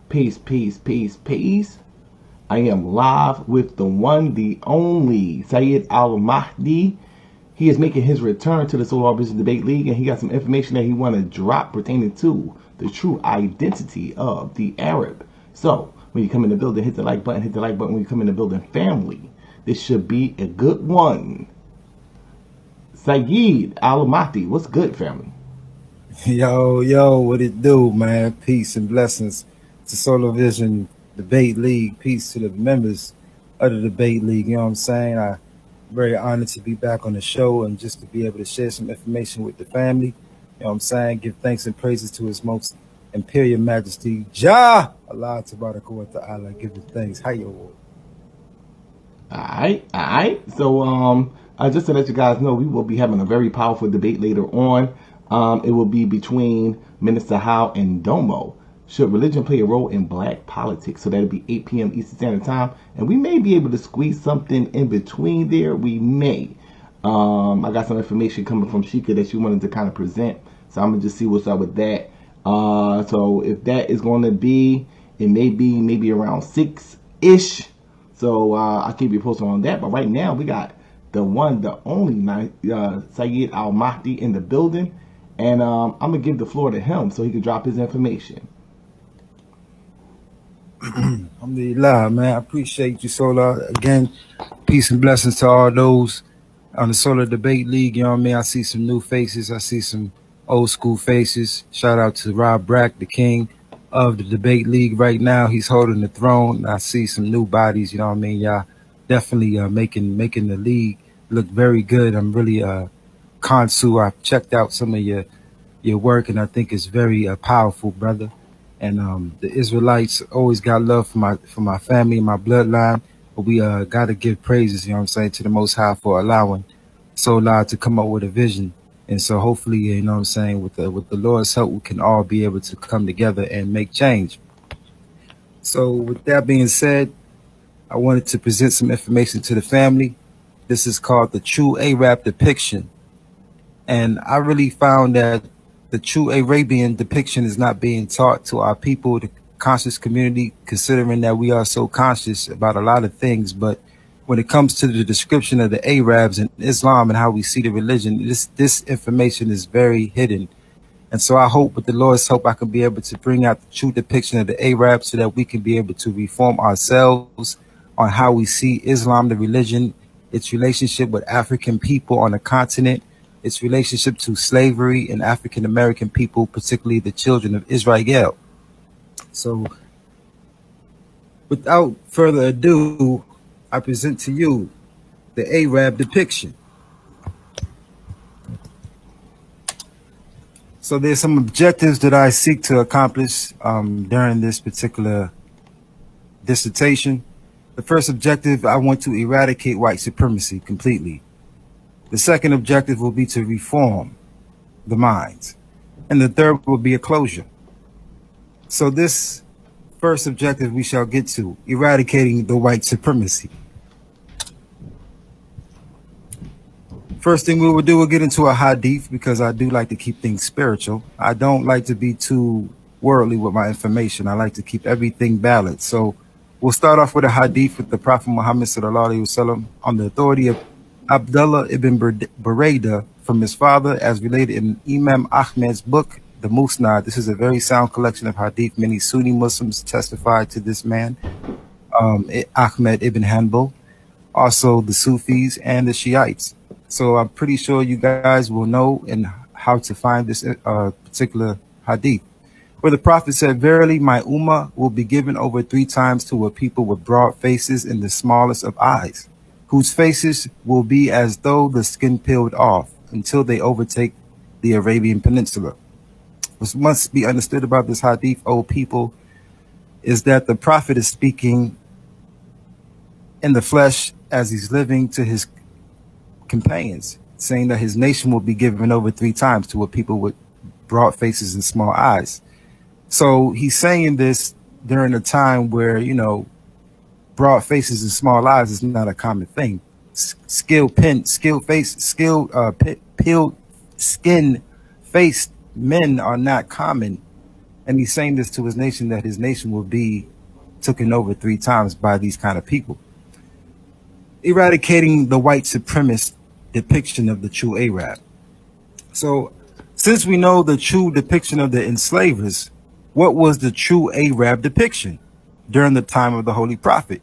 Peace, peace, peace, peace. I am live with the one, the only Sayyid Al Mahdi. He is making his return to the Solar Vision Debate League, and he got some information that he want to drop pertaining to the true identity of the Arab. So, when you come in the building, hit the like button, hit the like button when you come in the building, family. This should be a good one. Sayyid Al Mahdi, what's good, family? Yo, what it do, man? Peace and blessings to Solar Vision Debate League. Peace to the members of the Debate League. You know what I'm saying? I'm very honored to be back on the show and just to be able to share some information with the family. You know what I'm saying? Give thanks and praises to His Most Imperial Majesty, Jah Allah Tabaraka wa Ta'ala. Give the thanks. How you? Alright. So, just to let you guys know, we will be having a very powerful debate later on. It will be between Minister Howe and Domo. Should religion play a role in black politics? So that'll be 8 p.m. Eastern Standard Time. And we may be able to squeeze something in between there. We may. I got some information coming from Sheikah that she wanted to kind of present. So I'm going to just see what's up with that. So if that is going to be, it may be maybe around 6-ish. So I'll keep you posted on that. But right now, we got the one, the only Sayyid Al Mahdi in the building. And I'm going to give the floor to him so he can drop his information. Alhamdulillah, man. I appreciate you, Solar. Again, peace and blessings to all those on the Solar Debate League. You know what I mean? I see some new faces. I see some old school faces. Shout out to Rob Brack, the king of the Debate League right now. He's holding the throne. I see some new bodies. You know what I mean? Y'all definitely making the league look very good. I'm really Kansu. I've checked out some of your work, and I think it's very powerful, brother. And the Israelites always got love for my family and my bloodline, but we got to give praises, you know what I'm saying, to the Most High for allowing Solar to come up with a vision. And so hopefully, you know what I'm saying, with the Lord's help, we can all be able to come together and make change. So with that being said, I wanted to present some information to the family. This is called the True Arab Depiction. And I really found that the true Arabian depiction is not being taught to our people, the conscious community, considering that we are so conscious about a lot of things. But when it comes to the description of the Arabs and Islam and how we see the religion, this information is very hidden. And so I hope with the Lord's help, I can be able to bring out the true depiction of the Arabs so that we can be able to reform ourselves on how we see Islam, the religion, its relationship with African people on the continent, its relationship to slavery and African American people, particularly the children of Israel. So without further ado, I present to you the Arab depiction. So there's some objectives that I seek to accomplish during this particular dissertation. The first objective, I want to eradicate white supremacy completely. The second objective will be to reform the minds. And the third will be a closure. So this first objective we shall get to, eradicating the white supremacy. First thing we will do, we'll get into a hadith because I do like to keep things spiritual. I don't like to be too worldly with my information. I like to keep everything balanced. So we'll start off with a hadith with the Prophet Muhammad sallallahu alaihi wasallam on the authority of Abdullah ibn Buraida from his father, as related in Imam Ahmed's book, the Musnad. This is a very sound collection of hadith. Many Sunni Muslims testified to this man, Ahmed ibn Hanbal, also the Sufis and the Shiites. So I'm pretty sure you guys will know and how to find this particular hadith, where the Prophet said, "Verily, my ummah will be given over 3 times to a people with broad faces and the smallest of eyes, whose faces will be as though the skin peeled off, until they overtake the Arabian Peninsula." What must be understood about this hadith, O people, is that the Prophet is speaking in the flesh as he's living to his companions, saying that his nation will be given over 3 times to a people with broad faces and small eyes. So he's saying this during a time where, you know, broad faces and small eyes is not a common thing. Peeled skin faced men are not common. And he's saying this to his nation, that his nation will be taken over 3 times by these kind of people. Eradicating the white supremacist depiction of the true Arab. So, since we know the true depiction of the enslavers, what was the true Arab depiction during the time of the Holy Prophet?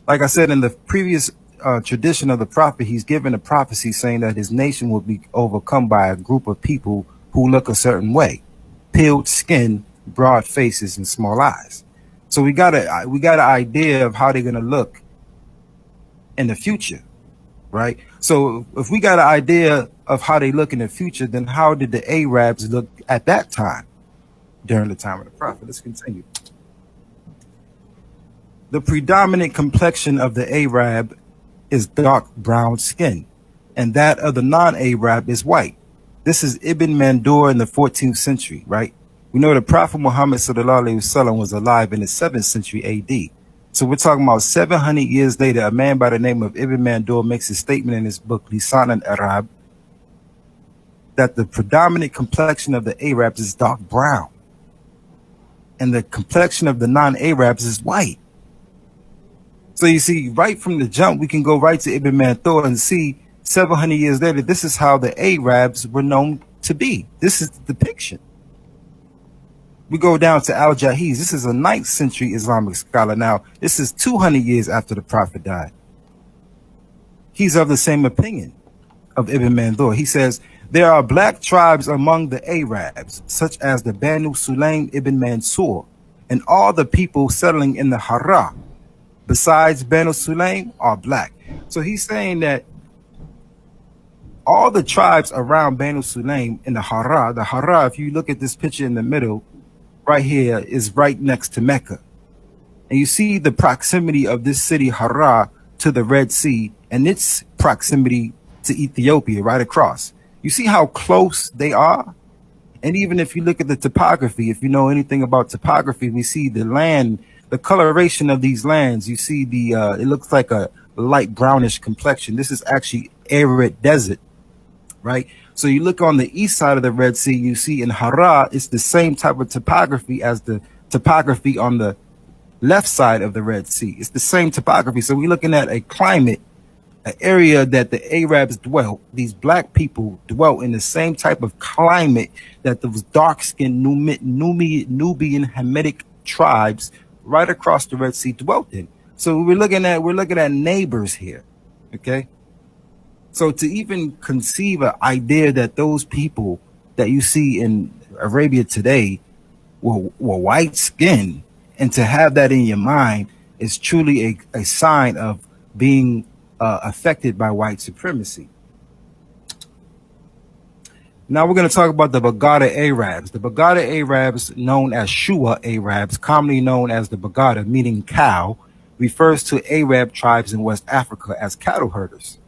Like I said, in the previous tradition of the prophet, he's given a prophecy saying that his nation will be overcome by a group of people who look a certain way: peeled skin, broad faces, and small eyes. So we got an idea of how they're gonna look in the future, right? So if we got an idea of how they look in the future, then how did the Arabs look at that time during the time of the prophet? Let's continue. The predominant complexion of the Arab is dark brown skin, and that of the non-Arab is white. This is Ibn Mandur in the 14th century, right? We know the Prophet Muhammad sallallahu alaihi wasallam was alive in the 7th century AD. So we're talking about 700 years later, a man by the name of Ibn Mandur makes a statement in his book, Lisan al-Arab, that the predominant complexion of the Arabs is dark brown, and the complexion of the non-Arabs is white. So you see, right from the jump, we can go right to Ibn Mandur and see 700 years later, this is how the Arabs were known to be. This is the depiction. We go down to Al-Jahiz. This is a 9th century Islamic scholar. Now, this is 200 years after the Prophet died. He's of the same opinion of Ibn Mandur. He says, there are black tribes among the Arabs, such as the Banu Sulaim ibn Mansur, and all the people settling in the Harrah, besides Banu Sulaim, are black. So he's saying that all the tribes around Banu Sulaim in the Harrah, if you look at this picture in the middle, right here, is right next to Mecca. And you see the proximity of this city, Harrah, to the Red Sea, and its proximity to Ethiopia, right across. You see how close they are? And even if you look at the topography, if you know anything about topography, we see the land, the coloration of these lands. You see it looks like a light brownish complexion. This is actually arid desert, right? So you look on the east side of the Red Sea, you see in Harrah, it's the same type of topography as the topography on the left side of the Red Sea. It's the same topography. So we're looking at a climate, an area that the Arabs dwelt, these black people dwelt in the same type of climate that those dark-skinned Nubian Hamitic tribes right across the Red Sea dwelt in. So we're looking at neighbors here, okay? So to even conceive an idea that those people that you see in Arabia today were white skinned, and to have that in your mind is truly a sign of being affected by white supremacy. Now we're going to talk about the Bagada Arabs. The Bagada Arabs, known as Shua Arabs, commonly known as the Bagada, meaning cow, refers to Arab tribes in West Africa as cattle herders.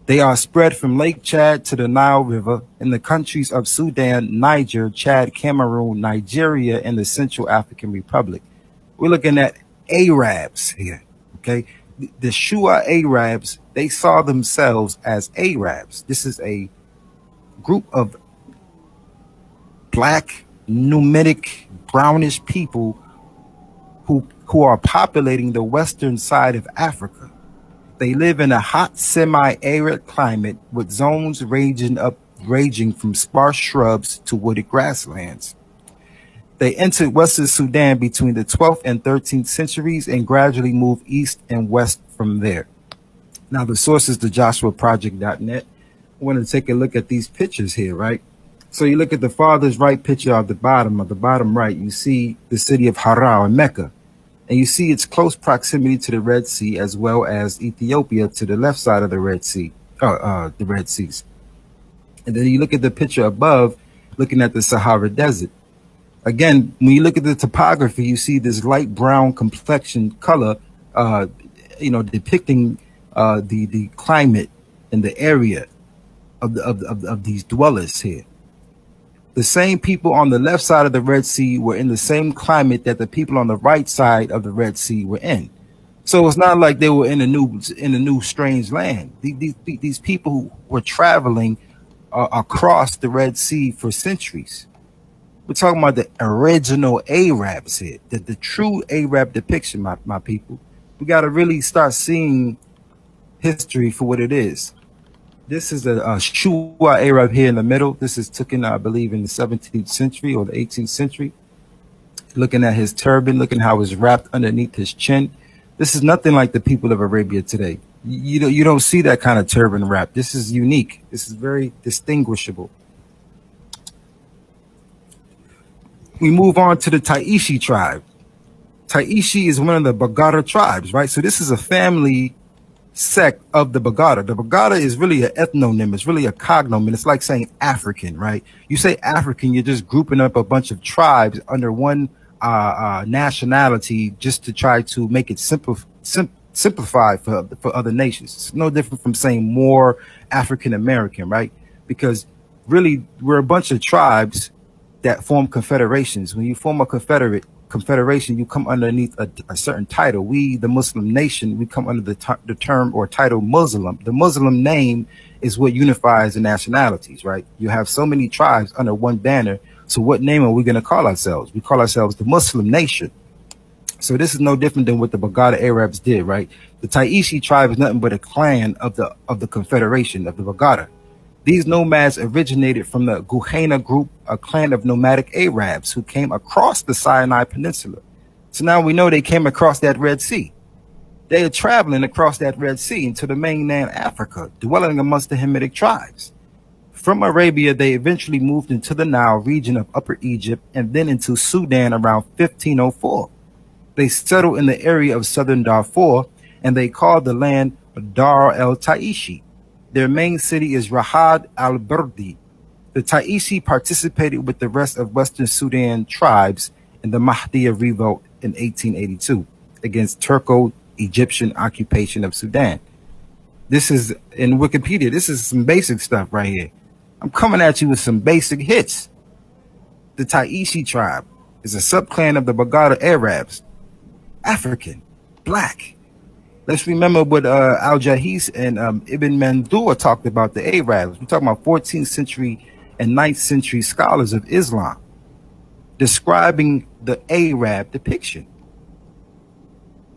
They are spread from Lake Chad to the Nile River in the countries of Sudan, Niger, Chad, Cameroon, Nigeria, and the Central African Republic. We're looking at Arabs here, okay? The Shua Arabs, they saw themselves as Arabs. This is a group of black, Numidic, brownish people who are populating the western side of Africa. They live in a hot, semi-arid climate with zones ranging from sparse shrubs to wooded grasslands. They entered Western Sudan between the 12th and 13th centuries and gradually moved east and west from there. Now, the source is the JoshuaProject.net. I want to take a look at these pictures here, right? So you look at the farthest right picture of the bottom right, you see the city of Harrah or Mecca. And you see its close proximity to the Red Sea, as well as Ethiopia to the left side of the Red Sea, the Red Seas. And then you look at the picture above, looking at the Sahara Desert. Again, when you look at the topography, you see this light brown complexion color, depicting the climate and the area of these dwellers here. The same people on the left side of the Red Sea were in the same climate that the people on the right side of the Red Sea were in. So it's not like they were in a new strange land. These people were traveling across the Red Sea for centuries. We're talking about the original Arabs here, the true Arab depiction, my people. We got to really start seeing history for what it is. This is a Shua Arab here in the middle. This is taken, I believe, in the 17th century or the 18th century. Looking at his turban, looking how it's wrapped underneath his chin. This is nothing like the people of Arabia today. You don't see that kind of turban wrap. This is unique. This is very distinguishable. We move on to the Taishi tribe. Taishi is one of the Bagara tribes, right? So this is a family sect of the Bagara. The Bagara is really an ethnonym. It's really a cognomen. It's like saying African, right? You say African, you're just grouping up a bunch of tribes under one nationality just to try to make it simplified for other nations. It's no different from saying more African American, right? Because really, we're a bunch of tribes that form confederations. When you form a confederation, you come underneath a certain title. We, the Muslim nation, we come under the term or title Muslim. The Muslim name is what unifies the nationalities, right? You have so many tribes under one banner. So what name are we going to call ourselves? We call ourselves the Muslim nation. So this is no different than what the Bagada Arabs did, right? The Taishi tribe is nothing but a clan of the confederation of the Bagada. These nomads originated from the Guhena group, a clan of nomadic Arabs who came across the Sinai Peninsula. So now we know they came across that Red Sea. They are traveling across that Red Sea into the mainland Africa, dwelling amongst the Hamitic tribes. From Arabia, they eventually moved into the Nile region of Upper Egypt and then into Sudan around 1504. They settled in the area of southern Darfur, and they called the land Dar el Taishi. Their main city is Rahad al-Burdi. The Taishi participated with the rest of Western Sudan tribes in the Mahdiya revolt in 1882 against Turco-Egyptian occupation of Sudan. This is in Wikipedia. This is some basic stuff right here. I'm coming at you with some basic hits. The Taishi tribe is a subclan of the Bagada Arabs. African, black. Let's remember what Al-Jahis and Ibn Mandur talked about the Arabs. We're talking about 14th century and 9th century scholars of Islam describing the Arab depiction.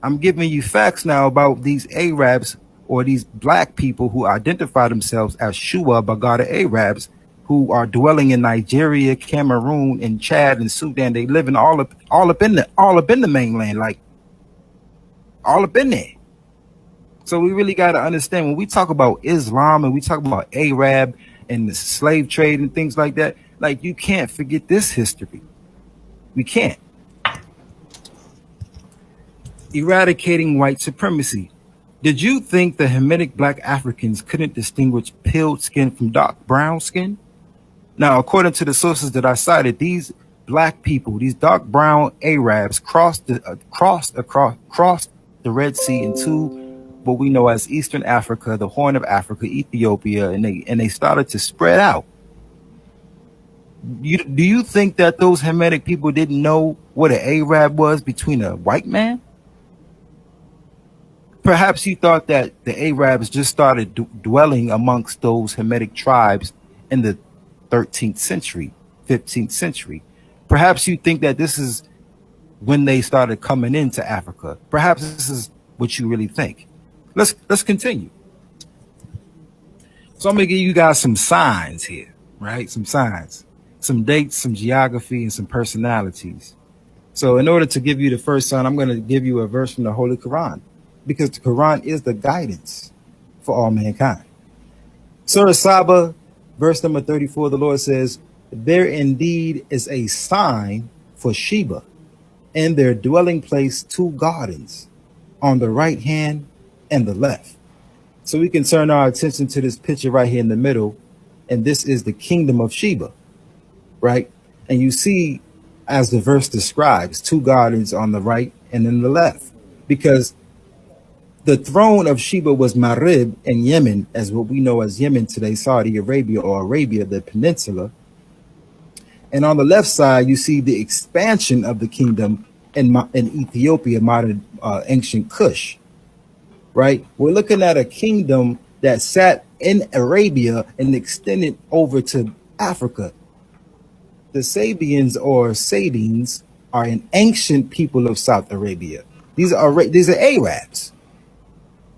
I'm giving you facts now about these Arabs or these black people who identify themselves as Shua Bagada Arabs who are dwelling in Nigeria, Cameroon, and Chad and Sudan. They live in all up in the mainland, like all up in there. So we really got to understand when we talk about Islam and we talk about Arab and the slave trade and things like that, like you can't forget this history. We can't. Eradicating white supremacy. Did you think the Hamitic black Africans couldn't distinguish pale skin from dark brown skin? Now, according to the sources that I cited, these black people, these dark brown Arabs crossed the Red Sea into what we know as Eastern Africa, the Horn of Africa, Ethiopia, and they started to spread out. Do you think that those Hamitic people didn't know what an Arab was between a white man? Perhaps you thought that the Arabs just started dwelling amongst those Hamitic tribes in the 13th century, 15th century. Perhaps you think that this is when they started coming into Africa. Perhaps this is what you really think. Let's continue. So I'm gonna give you guys some signs here, right? Some signs, some dates, some geography, and some personalities. So in order to give you the first sign, I'm gonna give you a verse from the Holy Quran, because the Quran is the guidance for all mankind. Surah Saba, verse number 34, the Lord says, "There indeed is a sign for Sheba, and their dwelling place 2 gardens, on the right hand and the left." So we can turn our attention to this picture right here in the middle, and this is the kingdom of Sheba, right? And you see, as the verse describes, 2 gardens on the right and then the left, because the throne of Sheba was Marib in Yemen, as what we know as Yemen today, Saudi Arabia or Arabia, the peninsula. And on the left side, you see the expansion of the kingdom in Ethiopia, modern ancient Kush, right? We're looking at a kingdom that sat in Arabia and extended over to Africa. The Sabians or Sabines are an ancient people of South Arabia. These are Arabs.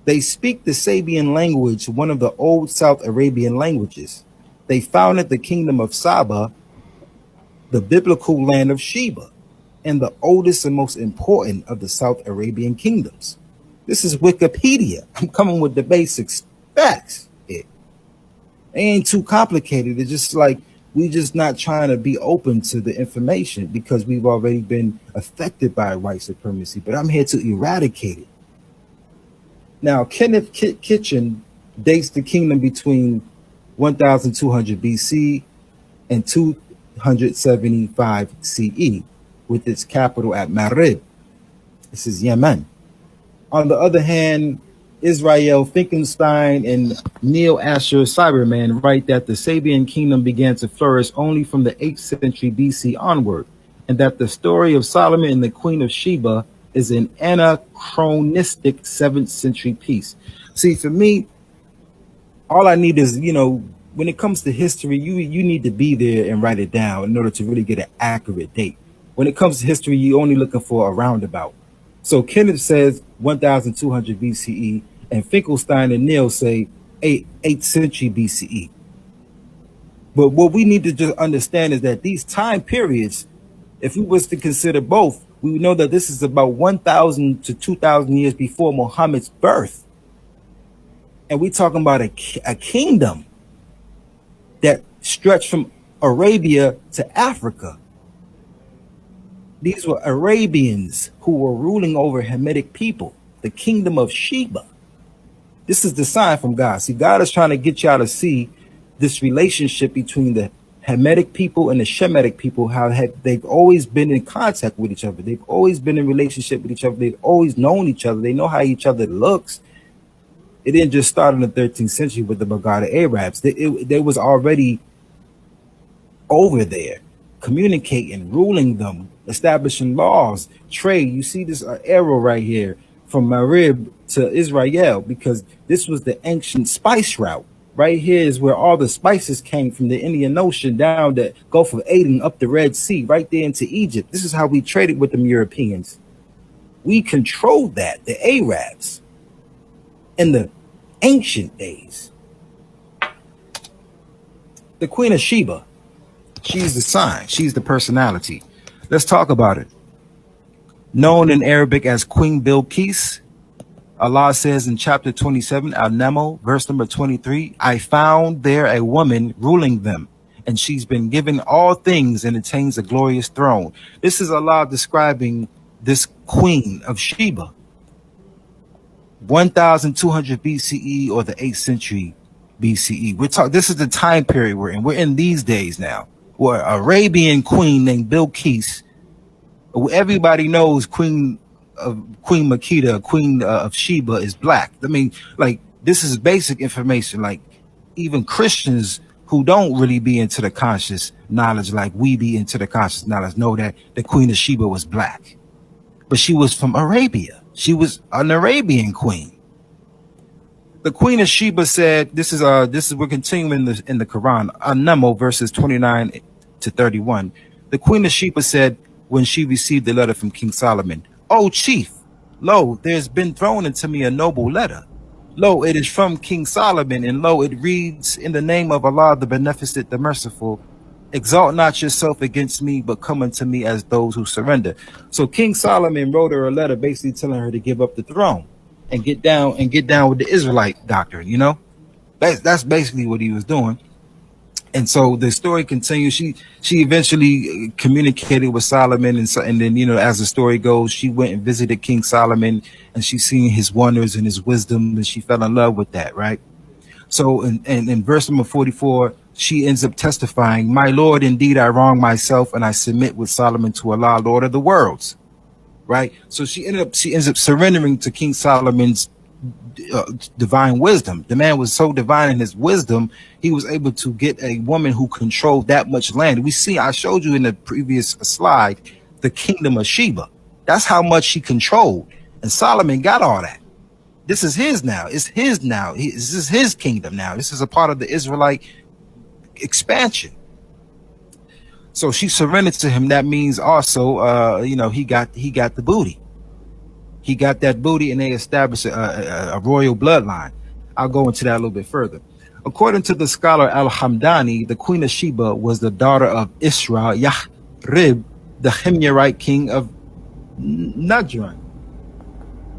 They speak the Sabian language, one of the old South Arabian languages. They founded the kingdom of Saba, the biblical land of Sheba, and the oldest and most important of the South Arabian kingdoms. This is Wikipedia. I'm coming with the basics facts. It ain't too complicated. It's just like we just not trying to be open to the information because we've already been affected by white supremacy. But I'm here to eradicate it. Now, Kenneth Kitchen dates the kingdom between 1200 BC and 275 CE, with its capital at Marib. This is Yemen. On the other hand, Israel Finkelstein and Neil Asher Cyberman write that the Sabian kingdom began to flourish only from the 8th century BC onward, and that the story of Solomon and the Queen of Sheba is an anachronistic 7th century piece. See, for me, all I need is, when it comes to history, you need to be there and write it down in order to really get an accurate date. When it comes to history, you're only looking for a roundabout. So Kenneth says 1200 BCE, and Finkelstein and Neil say 8th century BCE. But what we need to just understand is that these time periods, if we was to consider both, we would know that this is about 1,000 to 2,000 years before Muhammad's birth. And we're talking about a kingdom that stretched from Arabia to Africa. These were Arabians who were ruling over Hamitic people, the kingdom of Sheba. This is the sign from God. See, God is trying to get y'all to see this relationship between the Hamitic people and the Shemitic people, how they've always been in contact with each other. They've always been in relationship with each other. They've always known each other. They know how each other looks. It didn't just start in the 13th century with the Baghdad Arabs. They was already over there, communicating, ruling them, establishing laws, trade. You see this arrow right here from Marib to Israel, because this was the ancient spice route. Right here is where all the spices came from the Indian Ocean down the Gulf of Aden up the Red Sea, right there into Egypt. This is how we traded with them Europeans. We controlled that, the Arabs, in the ancient days. The Queen of Sheba, she's the sign, she's the personality. Let's talk about it. Known in Arabic as Queen Bilqis, Allah says in chapter 27, Al-Naml, verse number 23, I found there a woman ruling them, and she's been given all things and attains a glorious throne. This is Allah describing this Queen of Sheba. 1200 BCE or the 8th century BCE. This is the time period we're in. We're in these days now, where an Arabian queen named Bilqis, everybody knows Queen Makeda, Queen of Sheba, is black. I mean, like, this is basic information. Like, even Christians who don't really be into the conscious knowledge like we be into the conscious knowledge know that the Queen of Sheba was black. But she was from Arabia. She was an Arabian queen. The Queen of Sheba said, we're continuing in the Quran, An-Naml verses 29 to 31. The Queen of Sheba said when she received the letter from King Solomon, O chief, lo, there's been thrown into me a noble letter. Lo, it is from King Solomon, and lo, it reads, in the name of Allah, the Beneficent, the Merciful, exalt not yourself against me, but come unto me as those who surrender. So King Solomon wrote her a letter basically telling her to give up the throne and get down with the Israelite doctrine, That's basically what he was doing. And so the story continues. She eventually communicated with Solomon, and then, as the story goes, she went and visited King Solomon, and she seen his wonders and his wisdom, and she fell in love with that, right? So in verse number 44, she ends up testifying, my Lord, indeed I wrong myself, and I submit with Solomon to Allah, Lord of the worlds, right? So she ends up surrendering to King Solomon's divine wisdom. The man was so divine in his wisdom, he was able to get a woman who controlled that much land. I showed you in the previous slide, the kingdom of Sheba. That's how much he controlled. And Solomon got all that. This is his now. It's his now. This is his kingdom now. This is a part of the Israelite expansion. So she surrendered to him. That means also, he got the booty. He got that booty, and they established a royal bloodline. I'll go into that a little bit further. According to the scholar Al-Hamdani, the Queen of Sheba was the daughter of Isra Yahrib, the Himyarite king of Najran.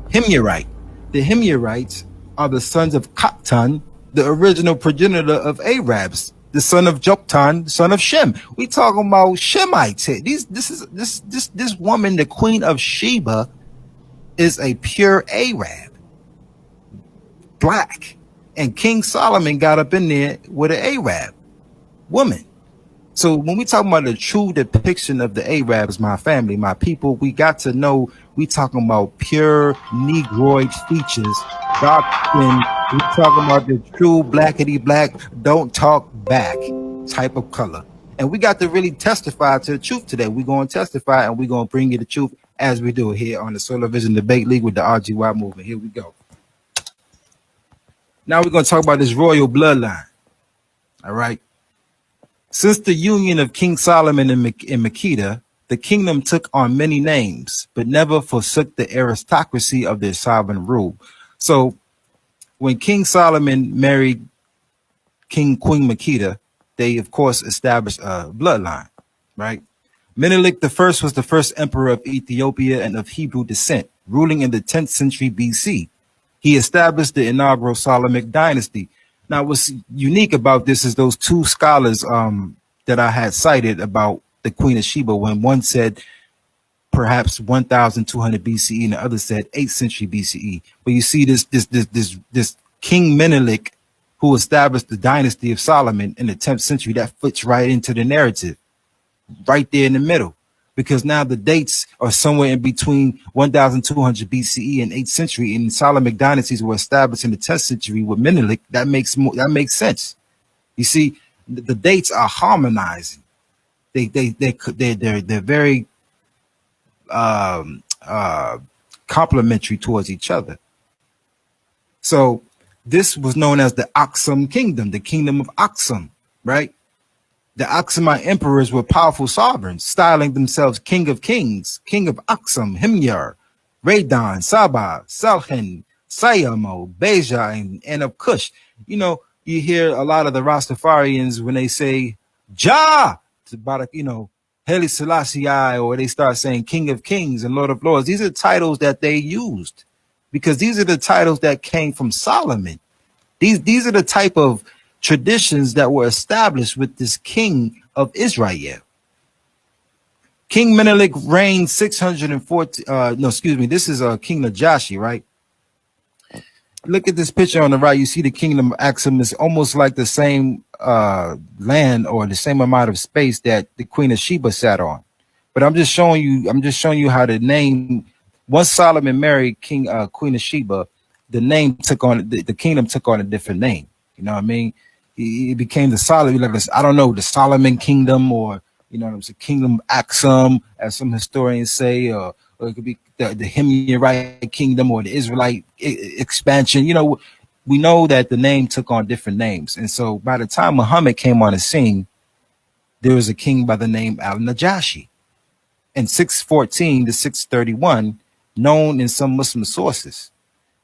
Himyarite. The Himyarites are the sons of Qattan, the original progenitor of Arabs, the son of Joktan, son of Shem. We talking about Shemites here. This woman, the Queen of Sheba, is a pure Arab, black, and King Solomon got up in there with an Arab woman. So when we talk about the true depiction of the Arabs, my family, my people, we got to know we talking about pure Negroid features, dark skin. We talking about the true blackity black, don't talk back type of color. And we got to really testify to the truth today. We're going to testify and we're going to bring you the truth as we do it here on the Solar Vision Debate League with the RGY movement. Here we go. Now we're going to talk about this royal bloodline. All right. Since the union of King Solomon and Makeda, the kingdom took on many names, but never forsook the aristocracy of their sovereign rule. So when King Solomon married Queen Makeda, they, of course, established a bloodline, right? Menelik I was the first emperor of Ethiopia and of Hebrew descent, ruling in the 10th century BC. He established the inaugural Solomonic dynasty. Now, what's unique about this is those two scholars that I had cited about the Queen of Sheba, when one said perhaps 1200 BCE and the other said 8th century BCE. But you see this King Menelik, who established the dynasty of Solomon in the 10th century, that fits right into the narrative, right there in the middle, because now the dates are somewhere in between 1200 BCE and 8th century, and Solomonic dynasties were established in the 10th century with Menelik. That makes sense. You see, the dates are harmonizing. They're very complementary towards each other. So this was known as the Aksum kingdom, the kingdom of Aksum, right? The Aksumite emperors were powerful sovereigns, styling themselves king of kings, king of Aksum, Himyar, Radon, Saba, Salhen, Sayamo, Beja, and of Kush. You know, you hear a lot of the Rastafarians when they say Jah, it's about, Haile Selassie, or they start saying King of Kings and Lord of Lords. These are titles that they used because these are the titles that came from Solomon. These are the type of traditions that were established with this king of Israel. King Menelik reigned 614. This is King Najashi, right? Look at this picture on the right. You see the kingdom of Aksum is almost like the same land or the same amount of space that the Queen of Sheba sat on. But I'm just showing you how the name. Once Solomon married Queen of Sheba, the name took on the kingdom took on a different name. You know what I mean? It became the Solomon, the Solomon kingdom, or it's a kingdom of Aksum, as some historians say, or it could be the Himyarite kingdom or the Israelite expansion. We know that the name took on different names. And so by the time Muhammad came on the scene, there was a king by the name Al-Najashi. In 614 to 631, known in some Muslim sources,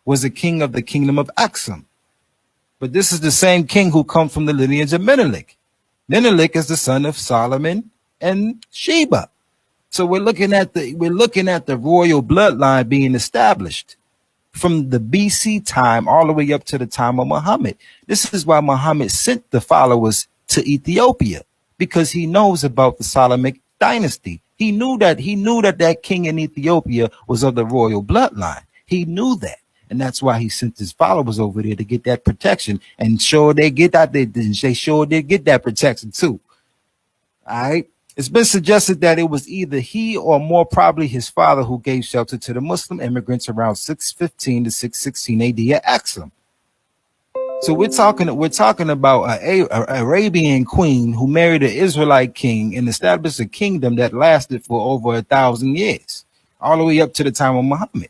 was a king of the kingdom of Aksum. But this is the same king who comes from the lineage of Menelik. Menelik is the son of Solomon and Sheba. So we're looking at the royal bloodline being established from the BC time all the way up to the time of Muhammad. This is why Muhammad sent the followers to Ethiopia, because he knows about the Solomonic dynasty. He knew that king in Ethiopia was of the royal bloodline. He knew that. And that's why he sent his followers over there to get that protection, and sure they get that. They sure did get that protection too. All right. It's been suggested that it was either he or more probably his father who gave shelter to the Muslim immigrants around 615 to 616 AD at Aksum. So we're talking about an Arabian queen who married an Israelite king and established a kingdom that lasted for over 1,000 years, all the way up to the time of Muhammad.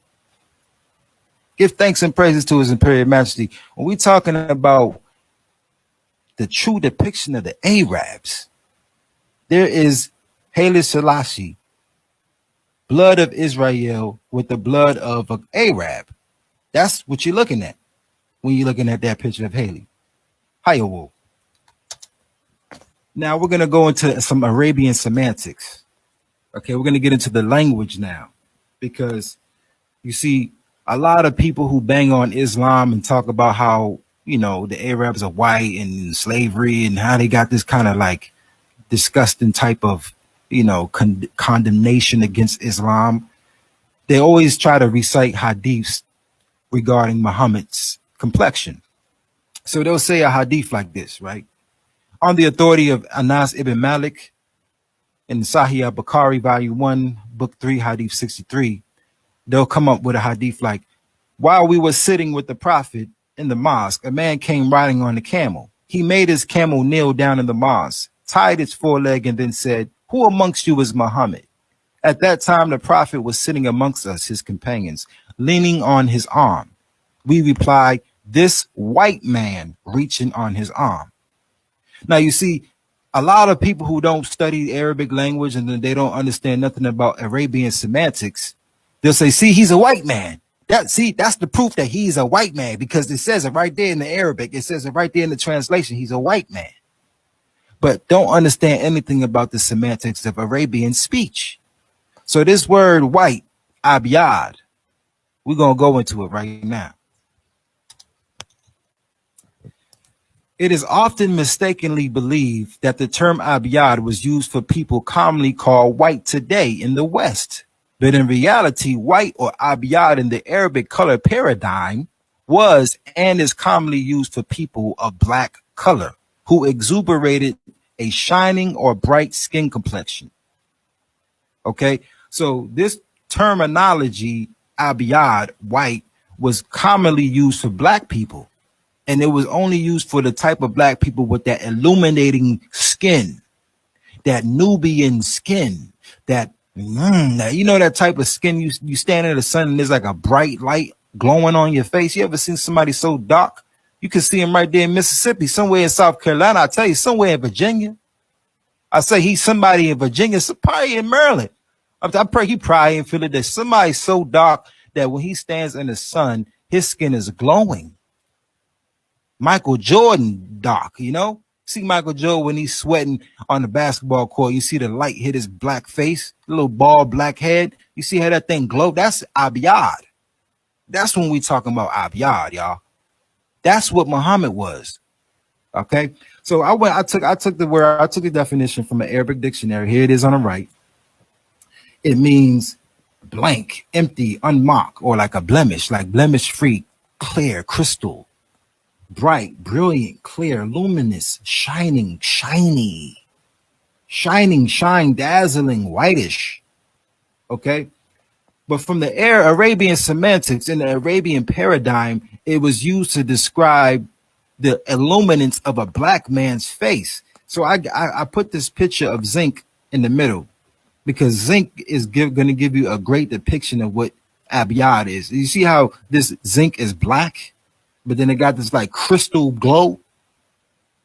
Give thanks and praises to his imperial majesty. When we're talking about the true depiction of the Arabs, there is Haile Selassie, blood of Israel with the blood of an Arab. That's what you're looking at when you're looking at that picture of Haley. Hiya. Now we're going to go into some Arabian semantics. Okay, we're going to get into the language now, because you see a lot of people who bang on Islam and talk about how, you know, the Arabs are white and slavery and how they got this kind of like disgusting type of, you know, condemnation against Islam. They always try to recite hadiths regarding Muhammad's complexion. So they'll say a hadith like this, right? On the authority of Anas ibn Malik in Sahih al-Bukhari, volume 1, book 3, hadith 63, they'll come up with a hadith like, while we were sitting with the prophet in the mosque, a man came riding on a camel. He made his camel kneel down in the mosque, tied its foreleg, and then said, who amongst you is Muhammad? At that time, the prophet was sitting amongst us, his companions, leaning on his arm. We replied, this white man reaching on his arm. Now, you see, a lot of people who don't study Arabic language and then they don't understand nothing about Arabian semantics, they'll say, see, he's a white man. That's the proof that he's a white man, because it says it right there in the Arabic. It says it right there in the translation. He's a white man. But don't understand anything about the semantics of Arabian speech. So this word white, abyad, we're going to go into it right now. It is often mistakenly believed that the term abyad was used for people commonly called white today in the West. But in reality, white or abyad in the Arabic color paradigm was and is commonly used for people of black color who exuberated a shining or bright skin complexion. Okay, so this terminology, abyad, white, was commonly used for black people. And it was only used for the type of black people with that illuminating skin, that Nubian skin, that you know, that type of skin you stand in the sun and there's like a bright light glowing on your face. You ever seen somebody so dark? You can see him right there in Mississippi, somewhere in South Carolina. I tell you, somewhere in Virginia. I say he's somebody in Virginia, probably in Maryland. I pray he probably in Philadelphia. Somebody so dark that when he stands in the sun, his skin is glowing. Michael Jordan dark, you know? See Michael Jordan when he's sweating on the basketball court. You see the light hit his black face, little bald black head. You see how that thing glow? That's abyad. That's when we talking about abyad, y'all. That's what Muhammad was. Okay, so I took the definition from an Arabic dictionary. Here it is on the right. It means blank, empty, unmarked, or like a blemish, like blemish free, clear, crystal, bright, brilliant, clear, luminous, shining, shiny, shine, dazzling, whitish. Okay, but from the Arabian semantics in the Arabian paradigm, it was used to describe the illuminance of a black man's face. So I put this picture of zinc in the middle because zinc is going to give you a great depiction of what abyad is. You see how this zinc is black, but then it got this like crystal glow?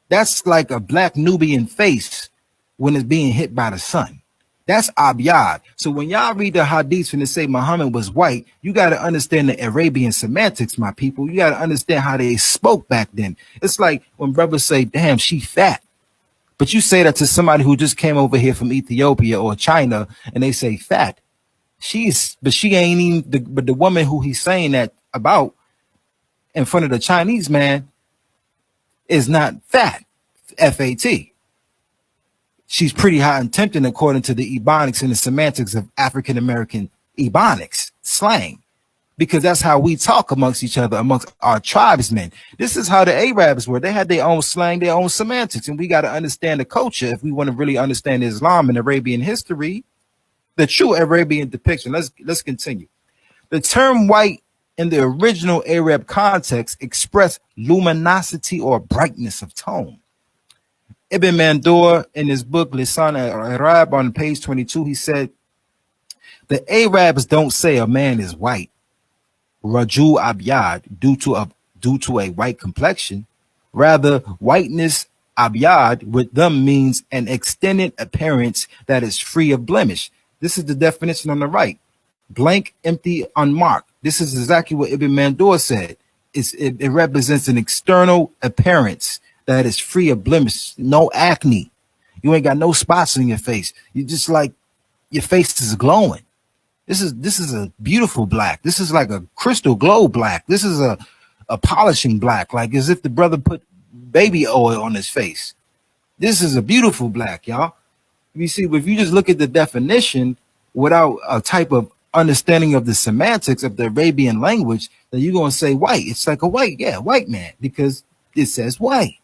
That's like a black Nubian face when it's being hit by the sun. That's abyad. So when y'all read the hadiths and they say Muhammad was white, you got to understand the Arabian semantics, my people. You got to understand how they spoke back then. It's like when brothers say, damn, she fat. But you say that to somebody who just came over here from Ethiopia or China and they say fat. But she ain't even, but the woman who he's saying that about in front of the Chinese man is not fat, F-A-T. She's pretty hot and tempting according to the Ebonics and the semantics of African-American Ebonics slang, because that's how we talk amongst each other, amongst our tribesmen. This is how the Arabs were. They had their own slang, their own semantics, and we got to understand the culture if we want to really understand Islam and Arabian history, the true Arabian depiction. Let's continue. The term white in the original Arab context expressed luminosity or brightness of tone. Ibn Mandur, in his book Lisan al-Arab on page 22, he said, the Arabs don't say a man is white, Rajul Abyad, due to a white complexion. Rather, whiteness Abyad with them means an extended appearance that is free of blemish. This is the definition on the right. Blank, empty, unmarked. This is exactly what Ibn Mandur said. It represents an external appearance that is free of blemish, no acne. You ain't got no spots on your face. You just like your face is glowing. This is a beautiful black. This is like a crystal glow black. This is a polishing black, like as if the brother put baby oil on his face. This is a beautiful black, y'all. You see, if you just look at the definition without a type of understanding of the semantics of the Arabian language, then you're going to say white. It's like a white man, because it says white.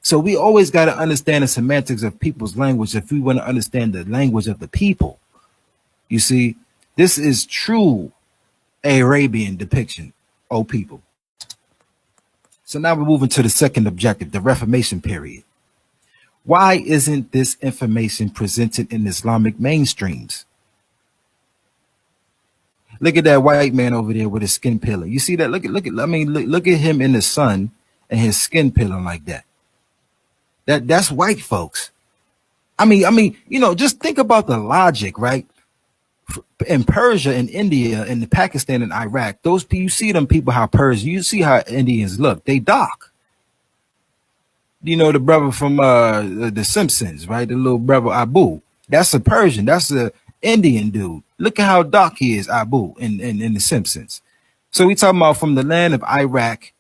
So we always got to understand the semantics of people's language if we want to understand the language of the people. You see, this is true Arabian depiction, oh people. So now we're moving to the second objective, the Reformation period. Why isn't this information presented in Islamic mainstreams? Look at that white man over there with his skin peeling. You see that? Look at him in the sun and his skin peeling like that. That's white folks. I mean, just think about the logic, right? In Persia, in India, in Pakistan, and Iraq, those people, you see them people how Persian, you see how Indians look. They dark. The brother from the Simpsons, right? The little brother Abu. That's a Persian. That's a Indian dude. Look at how dark he is, Abu, in the Simpsons. So we talking about from the land of Iraq,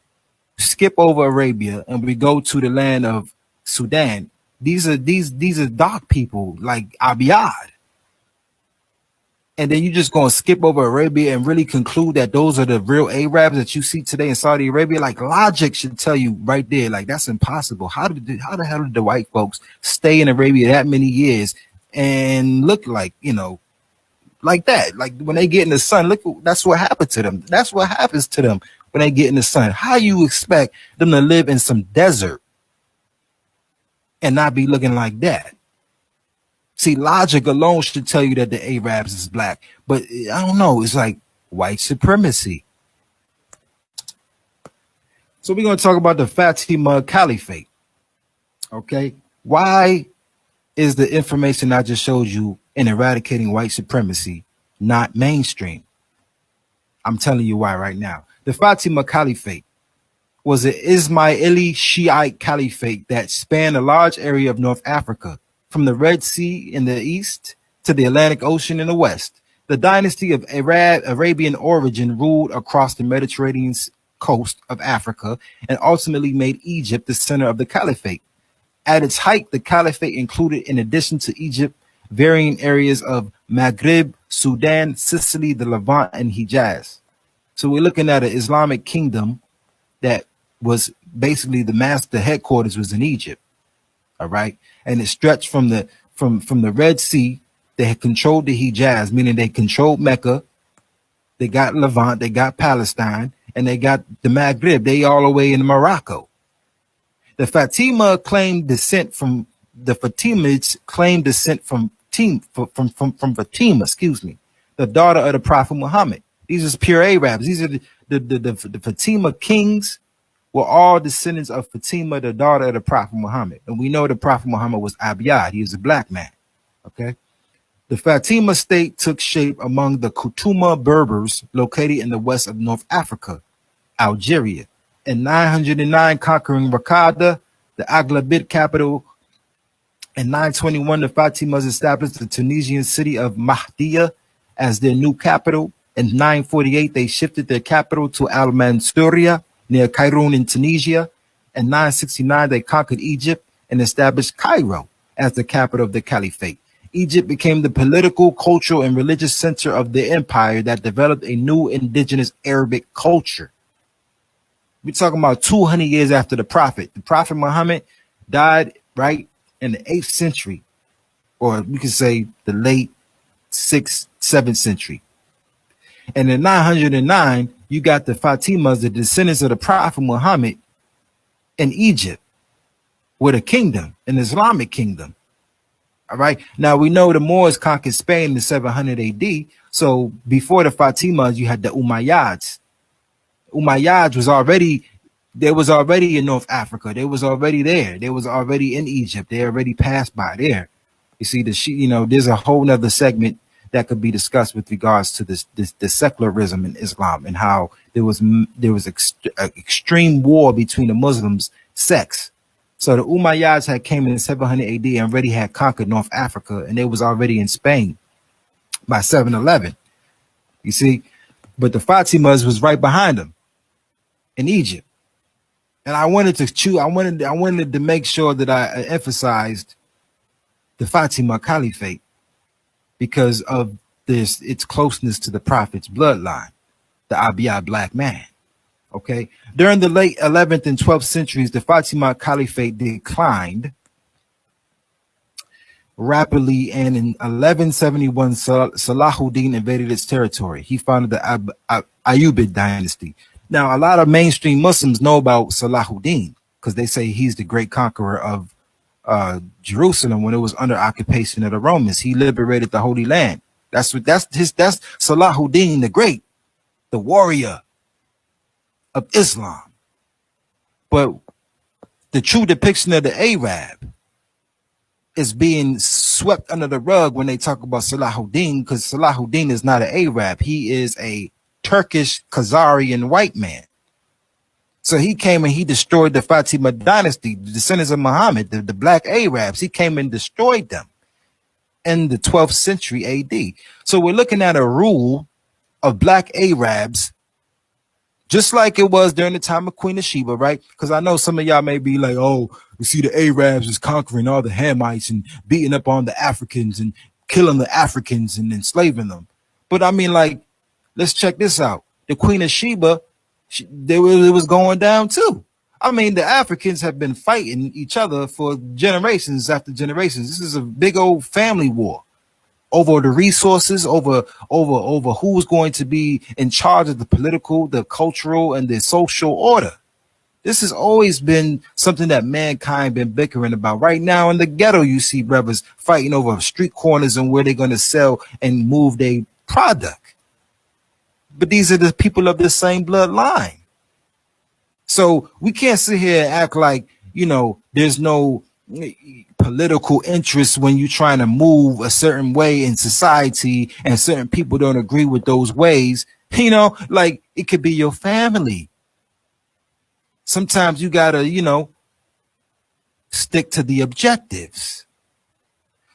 skip over Arabia, and we go to the land of Sudan. These are dark people like Abiyad. And then you just going to skip over Arabia and really conclude that those are the real Arabs that you see today in Saudi Arabia. Like logic should tell you right there, like that's impossible. How the hell did the white folks stay in Arabia that many years and look like, like that? Like when they get in the sun, look, that's what happened to them. That's what happens to them when they get in the sun. How you expect them to live in some desert and not be looking like that? See, logic alone should tell you that the Arabs is black, but I don't know. It's like white supremacy. So we're going to talk about the Fatima Caliphate. Okay. Why is the information I just showed you in eradicating white supremacy not mainstream? I'm telling you why right now. The Fatima Caliphate was an Ismaili Shiite caliphate that spanned a large area of North Africa, from the Red Sea in the east to the Atlantic Ocean in the west. The dynasty of Arabian origin ruled across the Mediterranean coast of Africa and ultimately made Egypt the center of the caliphate. At its height, the caliphate included, in addition to Egypt, varying areas of Maghreb, Sudan, Sicily, the Levant, and Hijaz. So we're looking at an Islamic kingdom that was basically the headquarters was in Egypt. All right. And it stretched from the Red Sea. They had controlled the Hijaz, meaning they controlled Mecca. They got Levant, they got Palestine, and they got the Maghreb. They all the way in Morocco. The Fatimids claimed descent from Fatima, the daughter of the Prophet Muhammad. These are pure Arabs. These are the Fatima kings. Were all descendants of Fatima, the daughter of the Prophet Muhammad. And we know the Prophet Muhammad was Abiyad. He was a black man. Okay. The Fatima state took shape among the Kutuma Berbers located in the west of North Africa, Algeria. In 909, conquering Raqqada, the Aghlabid capital. In 921, the Fatimas established the Tunisian city of Mahdiya as their new capital. In 948, they shifted their capital to Al-Mansuria, near Cairo in Tunisia. In 969, they conquered Egypt and established Cairo as the capital of the caliphate. Egypt became the political, cultural, and religious center of the empire that developed a new indigenous Arabic culture. We're talking about 200 years after the Prophet. The Prophet Muhammad died right in the 8th century, or we could say the late 6th, 7th century. And in 909, you got the Fatimas, the descendants of the Prophet Muhammad, in Egypt with a kingdom, an Islamic kingdom. All right. Now we know the Moors conquered Spain in 700 AD. So before the Fatimas, you had the Umayyads. Umayyads was already They was already in North Africa. They was already there. They was already in Egypt. They already passed by there. You see, there's a whole nother segment that could be discussed with regards to the secularism in Islam and how there was extreme war between the Muslims sects. So the Umayyads had came in 700 AD and already had conquered North Africa, and they was already in Spain by 711. You see, but the Fatimas was right behind them in Egypt. And I wanted to make sure that I emphasized the Fatima Caliphate because of its closeness to the Prophet's bloodline, the Abiyah black man. Okay. During the late 11th and 12th centuries, the Fatima Caliphate declined rapidly, and in 1171, Salahuddin invaded its territory. He founded the Ayyubid dynasty. Now, a lot of mainstream Muslims know about Salahuddin because they say he's the great conqueror of Jerusalem when it was under occupation of the Romans. He liberated the Holy Land. That's Salahuddin the Great, the warrior of Islam. But the true depiction of the Arab is being swept under the rug when they talk about Salahuddin, because Salahuddin is not an Arab. He is a Turkish Khazarian white man. So he came and he destroyed the Fatima dynasty, the descendants of Muhammad, the black Arabs. He came and destroyed them in the 12th century AD. So we're looking at a rule of black Arabs, just like it was during the time of Queen of Sheba, right? Because I know some of y'all may be like, oh, you see the Arabs is conquering all the Hamites and beating up on the Africans and killing the Africans and enslaving them. But I mean, like, let's check this out. The Queen of Sheba, it was going down too. I mean, the Africans have been fighting each other for generations after generations. This is a big old family war over the resources, over who's going to be in charge of the political, the cultural, and the social order. This has always been something that mankind been bickering about. Right now in the ghetto, you see brothers fighting over street corners and where they're going to sell and move their product. But these are the people of the same bloodline. So we can't sit here and act like, there's no political interest when you're trying to move a certain way in society and certain people don't agree with those ways. Like it could be your family. Sometimes you gotta, stick to the objectives.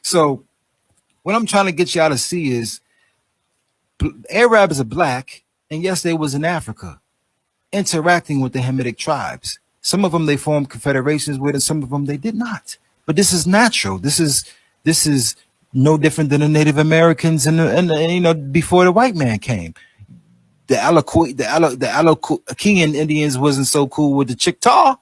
So what I'm trying to get y'all to see is Arabs are black, and yes, they was in Africa interacting with the Hamitic tribes. Some of them they formed confederations with, and some of them they did not. But this is natural. This is no different than the Native Americans and before the white man came. The Alakoian Indians wasn't so cool with the Chickasaw.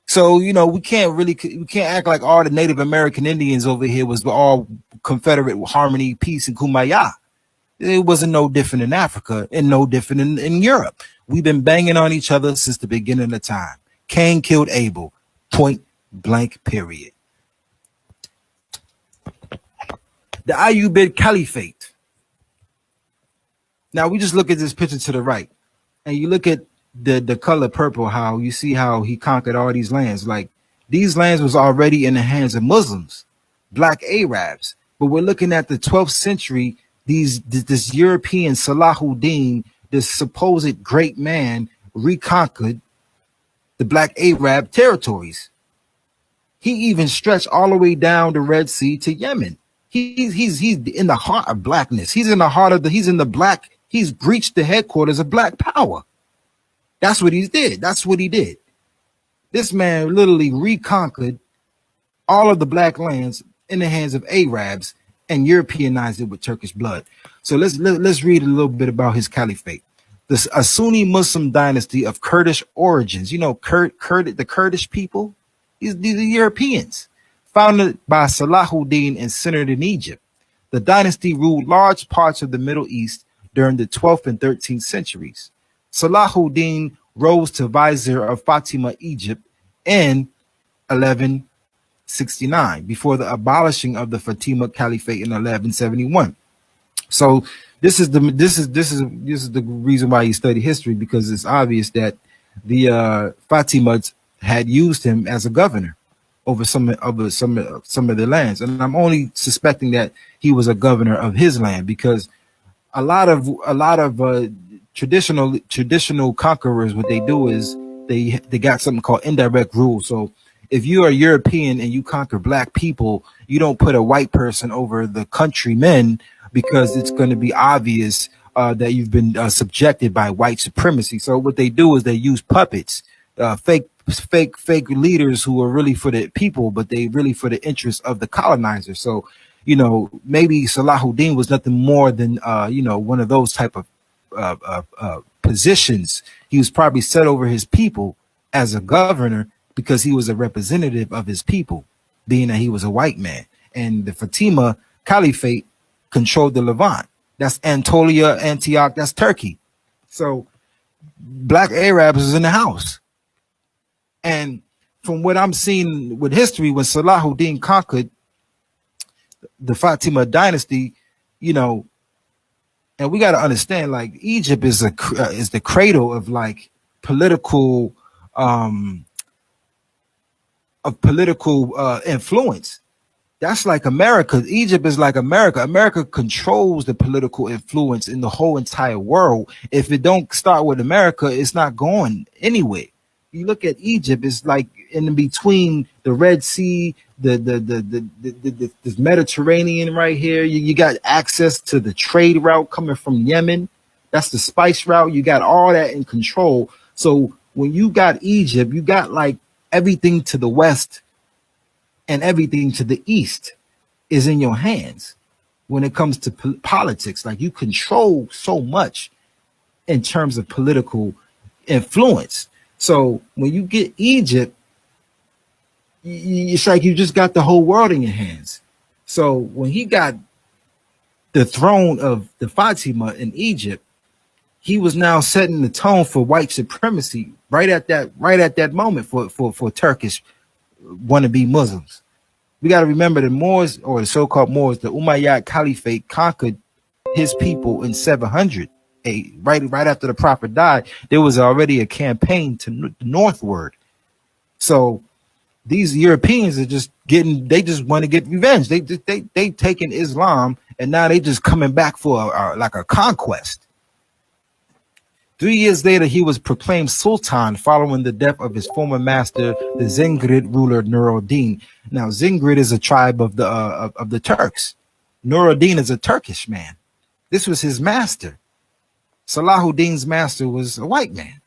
So, we can't act like all the Native American Indians over here was all Confederate harmony, peace, and kumbaya. It wasn't no different in Africa and no different in Europe. We've been banging on each other since the beginning of time. Cain killed Abel, point blank, period. The Ayyubid Caliphate. Now we just look at this picture to the right, and you look at the color purple, how you see how he conquered all these lands. Like these lands was already in the hands of Muslims, black Arabs. But we're looking at the 12th century, this European Salahuddin, this supposed great man, reconquered the black Arab territories. He even stretched all the way down the Red Sea to Yemen. He's in the heart of blackness. He's breached the headquarters of black power. That's what he did. This man literally reconquered all of the black lands in the hands of Arabs and Europeanized it with Turkish blood. So let's read a little bit about his caliphate. A Sunni Muslim dynasty of Kurdish origins. The Kurdish people, these are Europeans. Founded by Salahuddin and centered in Egypt. The dynasty ruled large parts of the Middle East during the 12th and 13th centuries. Salahuddin rose to vizier of Fatima, Egypt in 1169 before the abolishing of the Fatima Caliphate in 1171. So this is the reason why you study history, because it's obvious that the Fatimas had used him as a governor over some of the lands, and I'm only suspecting that he was a governor of his land because a lot of traditional conquerors, what they do is they got something called indirect rule. So if you are European and you conquer black people, you don't put a white person over the countrymen because it's going to be obvious that you've been subjected by white supremacy. So what they do is they use puppets, fake leaders who are really for the people, but they really for the interests of the colonizer. So, maybe Salahuddin was nothing more than, one of those type of positions. He was probably set over his people as a governor because he was a representative of his people, being that he was a white man. And the Fatima Caliphate controlled the Levant. That's Anatolia, Antioch, that's Turkey. So black Arabs was in the house. And from what I'm seeing with history, when Salahuddin conquered the Fatima dynasty, and we got to understand, like, Egypt is the cradle of like political influence. That's like America. Egypt is like America. America controls the political influence in the whole entire world. If it don't start with America, it's not going anywhere. You look at Egypt, it's like in between the Red Sea, the Mediterranean right here. You got access to the trade route coming from Yemen. That's the spice route. You got all that in control. So when you got Egypt, you got like everything to the west and everything to the east is in your hands when it comes to politics. Like, you control so much in terms of political influence. So when you get Egypt, it's like you just got the whole world in your hands. So when he got the throne of the Fatima in Egypt, he was now setting the tone for white supremacy right at that moment for Turkish wannabe Muslims. We got to remember the Moors, or the so-called Moors, the Umayyad Caliphate conquered his people in 700. Right after the Prophet died, there was already a campaign to the northward. So these Europeans are they just want to get revenge. They taking Islam, and now they just coming back for like a conquest. 3 years later, he was proclaimed sultan following the death of his former master, the Zingrid ruler Nur al-Din. Now, Zingrid is a tribe of the Turks. Nur al-Din is a Turkish man. This was his master. Salahuddin's master was a white man.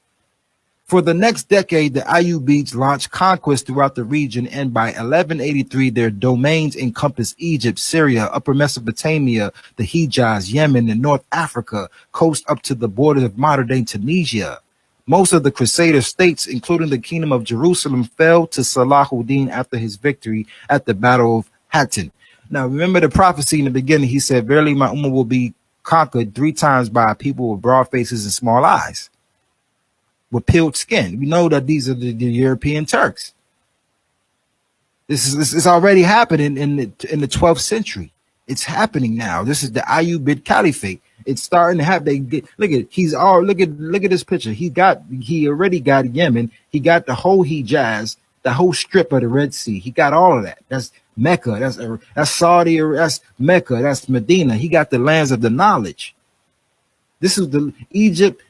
For the next decade, the Ayyubids launched conquest throughout the region, and by 1183, their domains encompassed Egypt, Syria, Upper Mesopotamia, the Hijaz, Yemen, and North Africa, coast up to the borders of modern-day Tunisia. Most of the Crusader states, including the Kingdom of Jerusalem, fell to Salahuddin after his victory at the Battle of Hattin. Now, remember the prophecy in the beginning. He said, "Verily, my ummah will be conquered 3 times by people with broad faces and small eyes, with peeled skin." We know that these are the European Turks. This is already happening in the 12th century. It's happening now. This is the Ayyubid Caliphate. It's starting to happen. Look at this picture. He already got Yemen. He got the whole Hijaz, the whole strip of the Red Sea. He got all of that. That's Mecca. That's Saudi. That's Mecca. That's Medina. He got the lands of the knowledge. This is the Egypt,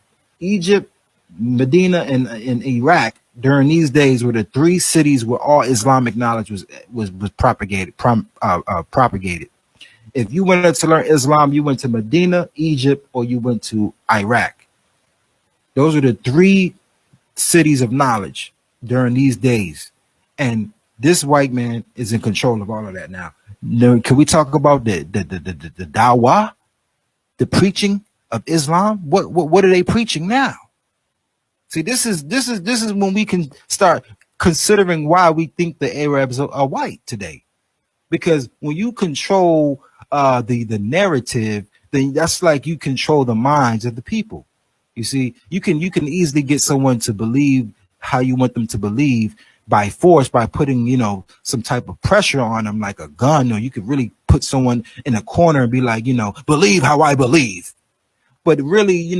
Medina, and Iraq during these days were the 3 cities where all Islamic knowledge was propagated. If you wanted to learn Islam, you went to Medina, Egypt, or you went to Iraq. Those are the 3 cities of knowledge during these days. And this white man is in control of all of that now. Can we talk about the dawah, the preaching of Islam? What are they preaching now? See, this is when we can start considering why we think the Arabs are white today. Because when you control the narrative, then that's like you control the minds of the people. You see, you can easily get someone to believe how you want them to believe by force, by putting, some type of pressure on them, like a gun, or you could really put someone in a corner and be like, believe how I believe. But really,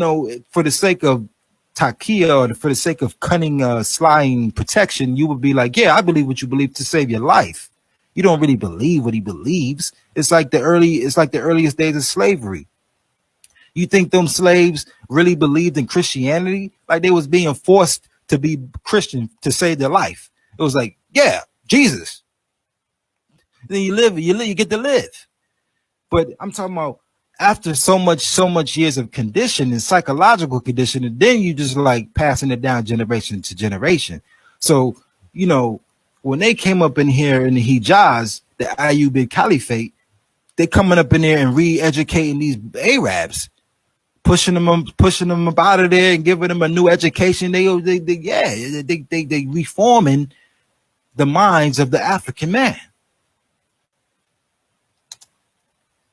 for the sake of takia, or for the sake of cunning, slying protection, you would be like, yeah, I believe what you believe to save your life. You don't really believe what he believes. It's like the earliest days of slavery. You think them slaves really believed in Christianity? Like they was being forced to be Christian to save their life. It was like, yeah, Jesus. Then you get to live. But I'm talking about after so much years of condition and psychological condition, and then you just like passing it down generation to generation. So, when they came up in here in the Hijaz, the Ayyubid Caliphate, they coming up in there and re-educating these Arabs, pushing them up out of there and giving them a new education. They reforming the minds of the African man.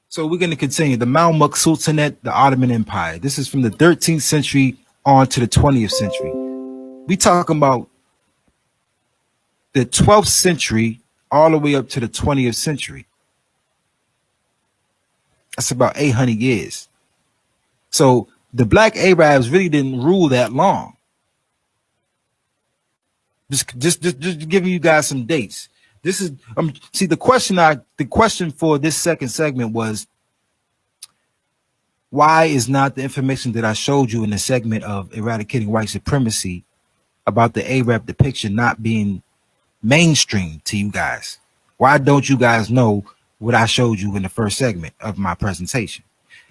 So we're going to continue. The Mamluk Sultanate, the Ottoman Empire. This is from the 13th century on to the 20th century. We talking about the 12th century all the way up to the 20th century. That's about 800 years. So the black Arabs really didn't rule that long. Just giving you guys some dates. This is see the question for this second segment was, why is not the information that I showed you in the segment of eradicating white supremacy about the Arab depiction not being mainstream to you guys? Why don't you guys know what I showed you in the first segment of my presentation?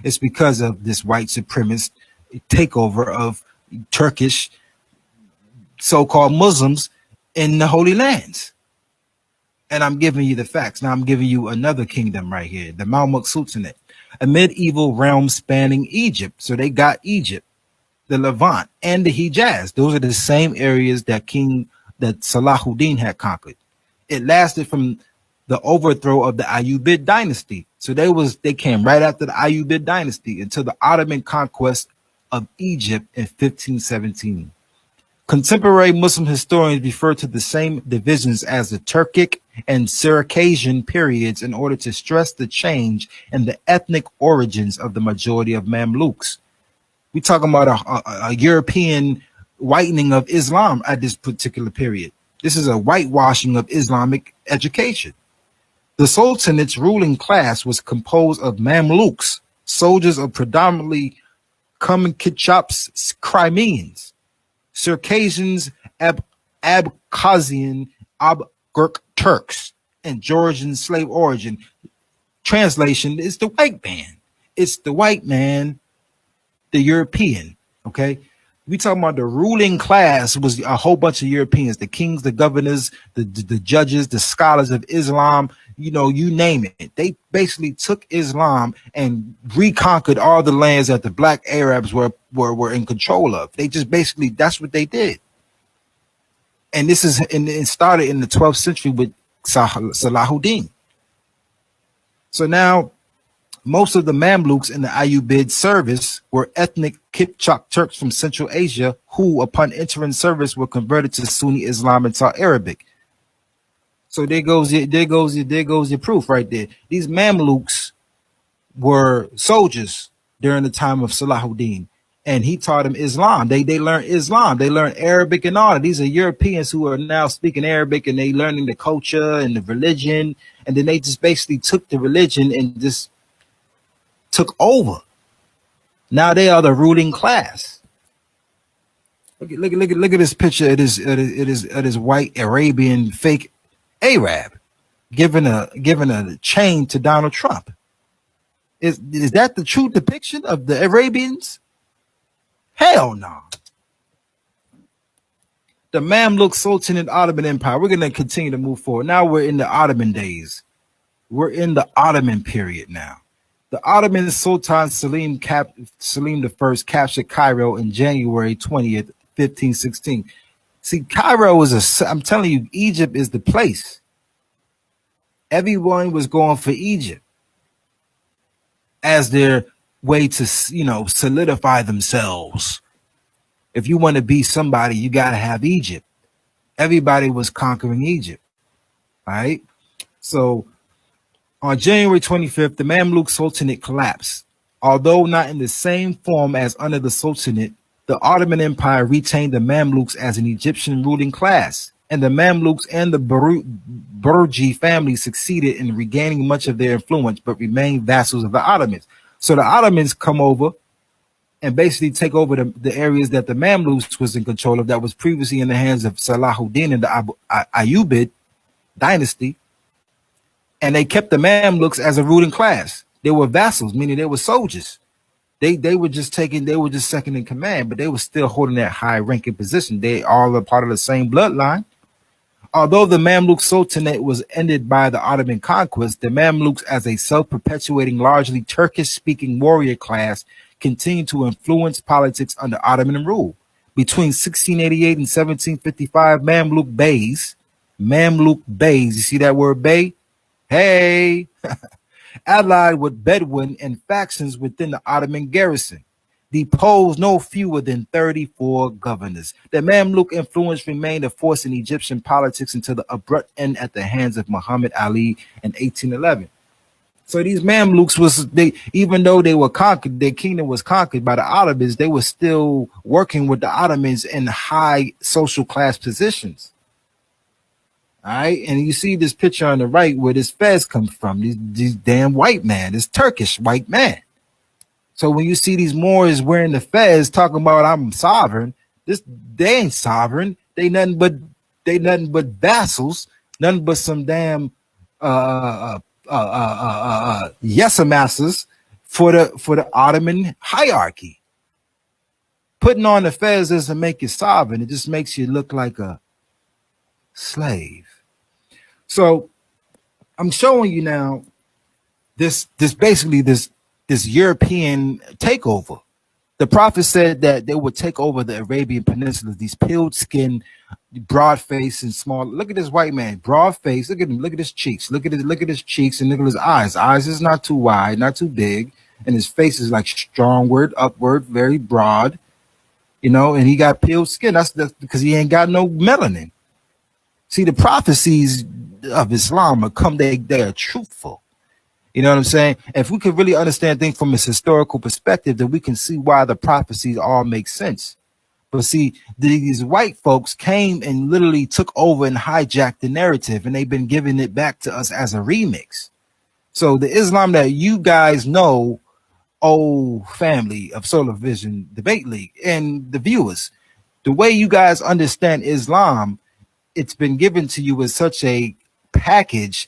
It's because of this white supremacist takeover of Turkish so-called Muslims in the Holy Lands. And I'm giving you the facts. Now I'm giving you another kingdom right here, the Mamluk Sultanate, a medieval realm spanning Egypt. So they got Egypt, the Levant, and the Hijaz. Those are the same areas that Salahuddin had conquered. It lasted from the overthrow of the Ayyubid dynasty. So they came right after the Ayyubid dynasty until the Ottoman conquest of Egypt in 1517. Contemporary Muslim historians refer to the same divisions as the Turkic and Circassian periods in order to stress the change in the ethnic origins of the majority of Mamluks. We're talking about a European whitening of Islam at this particular period. This is a whitewashing of Islamic education. The Sultanate's ruling class was composed of Mamluks, soldiers of predominantly Kurmanchaps, Crimeans, Circassians, Abkhazian, Abgurk Turks, and Georgian slave origin. Translation is the white man. It's the white man, the European. Okay. We talking about the ruling class was a whole bunch of Europeans, the kings, the governors, the judges, the scholars of Islam, you name it. They basically took Islam and reconquered all the lands that the black Arabs were in control of. They just basically, that's what they did. And it started in the 12th century with Salahuddin. So now most of the Mamluks in the Ayyubid service were ethnic Kipchak Turks from Central Asia who, upon entering service, were converted to Sunni Islam and taught Arabic. So there goes your proof right there. These Mamluks were soldiers during the time of Salahuddin, and he taught them Islam. They learned Islam. They learned Arabic and all. These are Europeans who are now speaking Arabic, and they learning the culture and the religion, and then they just basically took the religion and just took over. Now they are the ruling class. Look at this picture. It is white Arabian fake Arab giving a chain to Donald Trump. Is that the true depiction of the Arabians? Hell no. The Mamluk Sultanate Ottoman Empire. We're going to continue to move forward. Now we're in the Ottoman days. We're in the Ottoman period now. The Ottoman Sultan Selim I captured Cairo in January 20th, 1516. See, Cairo is I'm telling you, Egypt is the place. Everyone was going for Egypt as their way to, solidify themselves. If you want to be somebody, you got to have Egypt. Everybody was conquering Egypt. All right. So on January 25th, the Mamluk Sultanate collapsed. Although not in the same form as under the Sultanate, the Ottoman Empire retained the Mamluks as an Egyptian ruling class, and the Mamluks and the Burji family succeeded in regaining much of their influence, but remained vassals of the Ottomans. So the Ottomans come over and basically take over the areas that the Mamluks was in control of, that was previously in the hands of Salahuddin and the Ayyubid dynasty, and they kept the Mamluks as a ruling class. They were vassals, meaning they were soldiers. They were just second in command, but they were still holding that high ranking position. They all are part of the same bloodline. Although the Mamluk Sultanate was ended by the Ottoman conquest, the Mamluks, as a self-perpetuating, largely Turkish-speaking warrior class, continued to influence politics under Ottoman rule. Between 1688 and 1755, Mamluk Beys, you see that word Bey? Hey! Allied with Bedouin and factions within the Ottoman garrison, deposed no fewer than 34 governors. The Mamluk influence remained a force in Egyptian politics until the abrupt end at the hands of Muhammad Ali in 1811. So these Mamluks even though they were conquered, their kingdom was conquered by the Ottomans, they were still working with the Ottomans in high social class positions. All right, and you see this picture on the right where this fez comes from, these damn white man, this Turkish white man. So when you see these Moors wearing the fez talking about I'm sovereign, they ain't sovereign. They nothing but vassals, nothing but some damn yesamasters for the Ottoman hierarchy. Putting on the fez doesn't make you sovereign, it just makes you look like a slave. So I'm showing you now this European takeover. The prophet said that they would take over the Arabian Peninsula, these peeled skin, broad face and small. Look at this white man, broad face. Look at him, look at his cheeks, look at his cheeks, and look at his eyes. Eyes is not too wide, not too big, and his face is like strongward, upward, very broad, and he got peeled skin. That's because he ain't got no melanin. See, the prophecies of Islam they are truthful. You know what I'm saying? If we could really understand things from a historical perspective, then we can see why the prophecies all make sense. But see, these white folks came and literally took over and hijacked the narrative, and they've been giving it back to us as a remix. So the Islam that you guys know, old family of Solar Vision Debate League and the viewers, the way you guys understand Islam, it's been given to you as such a package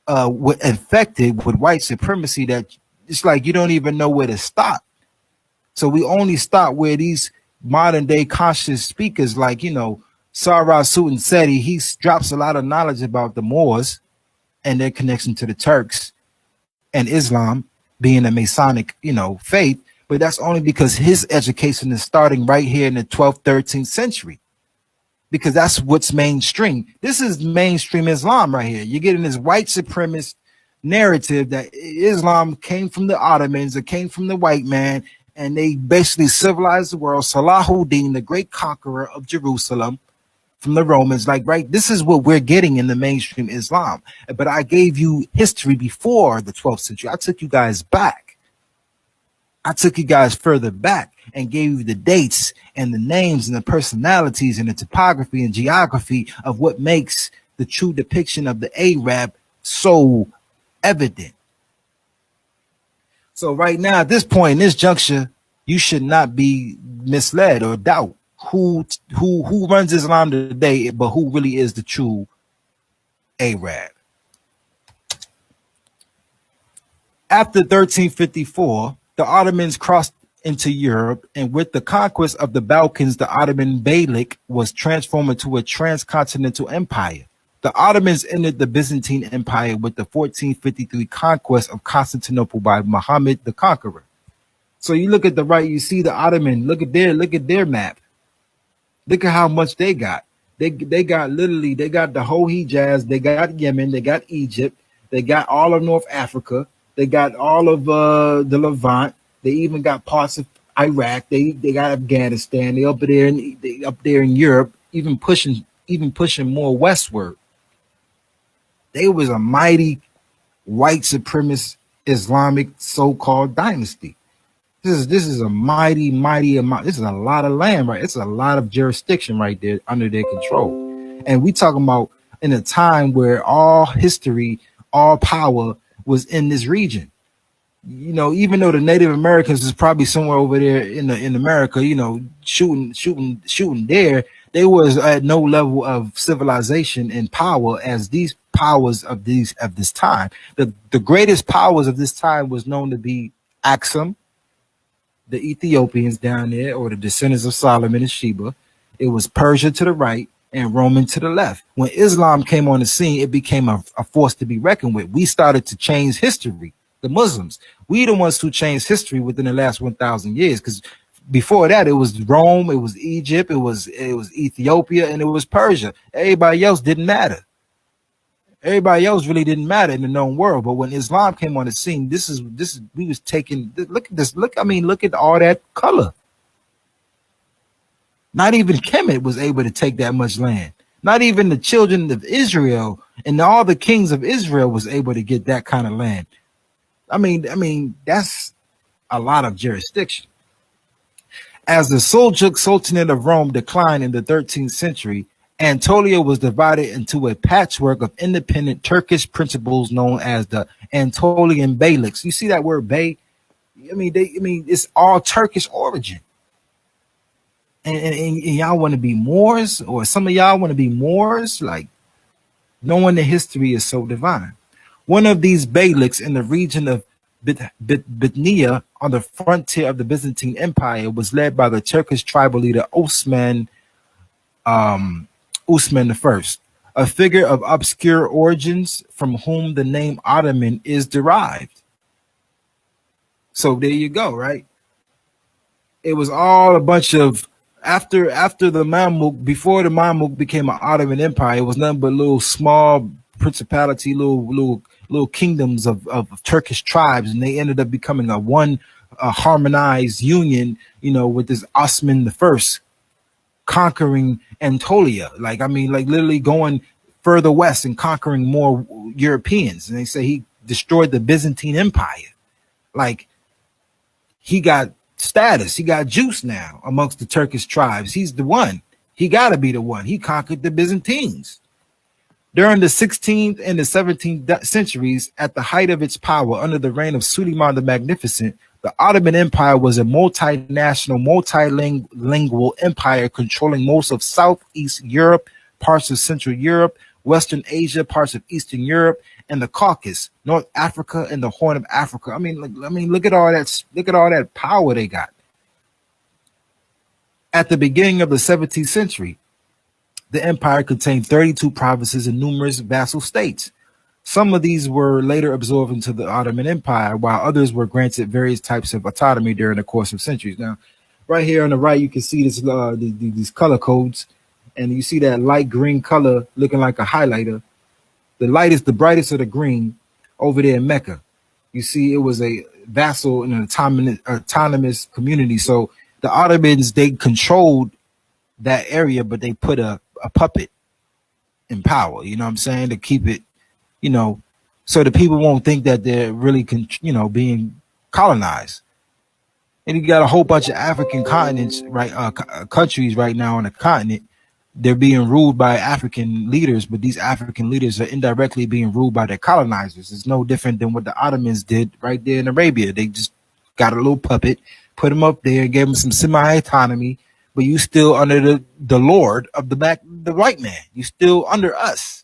infected with white supremacy that it's like you don't even know where to stop. So we only stop where these modern day conscious speakers like, Sarah Sutan Seti, he drops a lot of knowledge about the Moors and their connection to the Turks and Islam being a Masonic, faith. But that's only because his education is starting right here in the 12th, 13th century. Because that's what's mainstream. This is mainstream Islam right here. You're getting this white supremacist narrative that Islam came from the Ottomans, it came from the white man, and they basically civilized the world. Salahuddin, the great conqueror of Jerusalem from the Romans, this is what we're getting in the mainstream Islam. But I gave you history before the 12th century. I took you guys back. I took you guys further back and gave you the dates and the names and the personalities and the topography and geography of what makes the true depiction of the Arab so evident. So right now, at this point, in this juncture, you should not be misled or doubt who runs Islam today, but who really is the true Arab. After 1354, the Ottomans crossed into Europe, and with the conquest of the Balkans, the Ottoman Beylik was transformed into a transcontinental empire. The Ottomans ended the Byzantine Empire with the 1453 conquest of Constantinople by Muhammad the Conqueror. So you look at the right, you see the Ottoman. Look at their map. Look at how much they got. They got the whole Hijaz. They got Yemen. They got Egypt. They got all of North Africa. They got all of the Levant. They even got parts of Iraq. They got Afghanistan. They up there in Europe, even pushing more westward. They was a mighty white supremacist Islamic so-called dynasty. This is a mighty amount. This is a lot of land, right? It's a lot of jurisdiction right there under their control. And we talking about in a time where all history, all power was in this region. You know, even though the Native Americans is probably somewhere over there in America, you know, shooting there, they was at no level of civilization and power as these powers of this time. The greatest powers of this time was known to be Axum, the Ethiopians down there, or the descendants of Solomon and Sheba. It was Persia to the right and Roman to the left. When Islam came on the scene, it became a force to be reckoned with. We started to change history. The Muslims, we the ones who changed history within the last 1,000 years. Because before that, it was Rome, it was Egypt, it was Ethiopia, and it was Persia. Everybody else didn't matter. Everybody else really didn't matter in the known world. But when Islam came on the scene, this is we was taking. Look at this. Look at all that color. Not even Kemet was able to take that much land. Not even the children of Israel and all the kings of Israel was able to get that kind of land. I mean, that's a lot of jurisdiction. As the Seljuk Sultanate of Rome declined in the 13th century, Anatolia was divided into a patchwork of independent Turkish principles known as the Anatolian Beyliks. You see that word "bey"? I mean, it's all Turkish origin. And y'all want to be Moors, or some of y'all want to be Moors, like knowing the history is so divine. One of these beyliks in the region of Bithynia on the frontier of the Byzantine Empire was led by the Turkish tribal leader Osman I, a figure of obscure origins from whom the name Ottoman is derived. So there you go, right? It was all a bunch of after the Mamluk, before the Mamluk became an Ottoman Empire, it was nothing but little small principality, little kingdoms of Turkish tribes, and they ended up becoming a harmonized union, you know, with this Osman I conquering Anatolia. Like literally going further west and conquering more Europeans. And they say he destroyed the Byzantine Empire. Like, he got status, he got juice now amongst the Turkish tribes. He's the one. He got to be the one. He conquered the Byzantines. During the 16th and the 17th centuries, at the height of its power under the reign of Suleiman the Magnificent, the Ottoman Empire was a multinational, multilingual empire controlling most of Southeast Europe, parts of Central Europe, Western Asia, parts of Eastern Europe, and the Caucasus, North Africa, and the Horn of Africa. I mean, look at all that. Look at all that power they got. At the beginning of the 17th century, the empire contained 32 provinces and numerous vassal states. Some of these were later absorbed into the Ottoman Empire, while others were granted various types of autonomy during the course of centuries. Now, right here on the right, you can see this these color codes, and you see that light green color looking like a highlighter. The light is the brightest of the green over there in Mecca. You see, it was a vassal in an autonomous community. So the Ottomans, they controlled that area, but they put a puppet in power, you know what I'm saying, to keep it, you know, so the people won't think that they're really, being colonized. And you got a whole bunch of African continents, right, countries right now on the continent. They're being ruled by African leaders, but these African leaders are indirectly being ruled by their colonizers. It's no different than what the Ottomans did right there in Arabia. They just got a little puppet, put him up there, gave him some semi-autonomy, but you still under the lord of the white man. You still under us.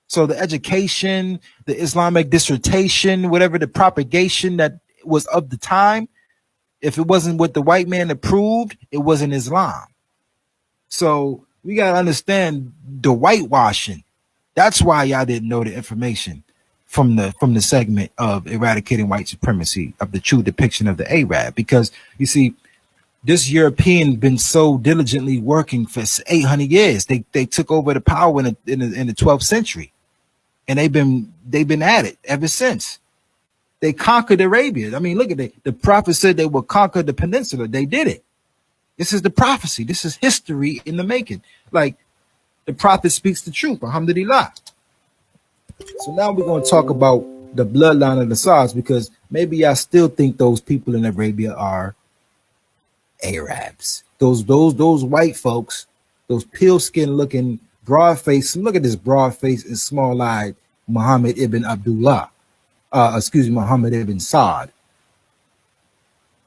So the education, the Islamic dissertation, whatever the propagation that was of the time, if it wasn't what the white man approved, it wasn't Islam. So we got to understand the whitewashing. That's why y'all didn't know the information from the segment of eradicating white supremacy, of the true depiction of the Arab. Because you see, this European been so diligently working for 800 years. They took over the power in the 12th century, and they've been at it ever since. They conquered Arabia. I mean, look at it. The prophet said they would conquer the peninsula. They did it. This is the prophecy. This is history in the making. Like, the prophet speaks the truth. Alhamdulillah. So now we're going to talk about the bloodline of the Sads, because maybe I still think those people in Arabia are Arabs. Those white folks, those pale skin looking, broad face. Look at this broad face and small eyed Muhammad ibn Abdullah. Muhammad ibn Saad.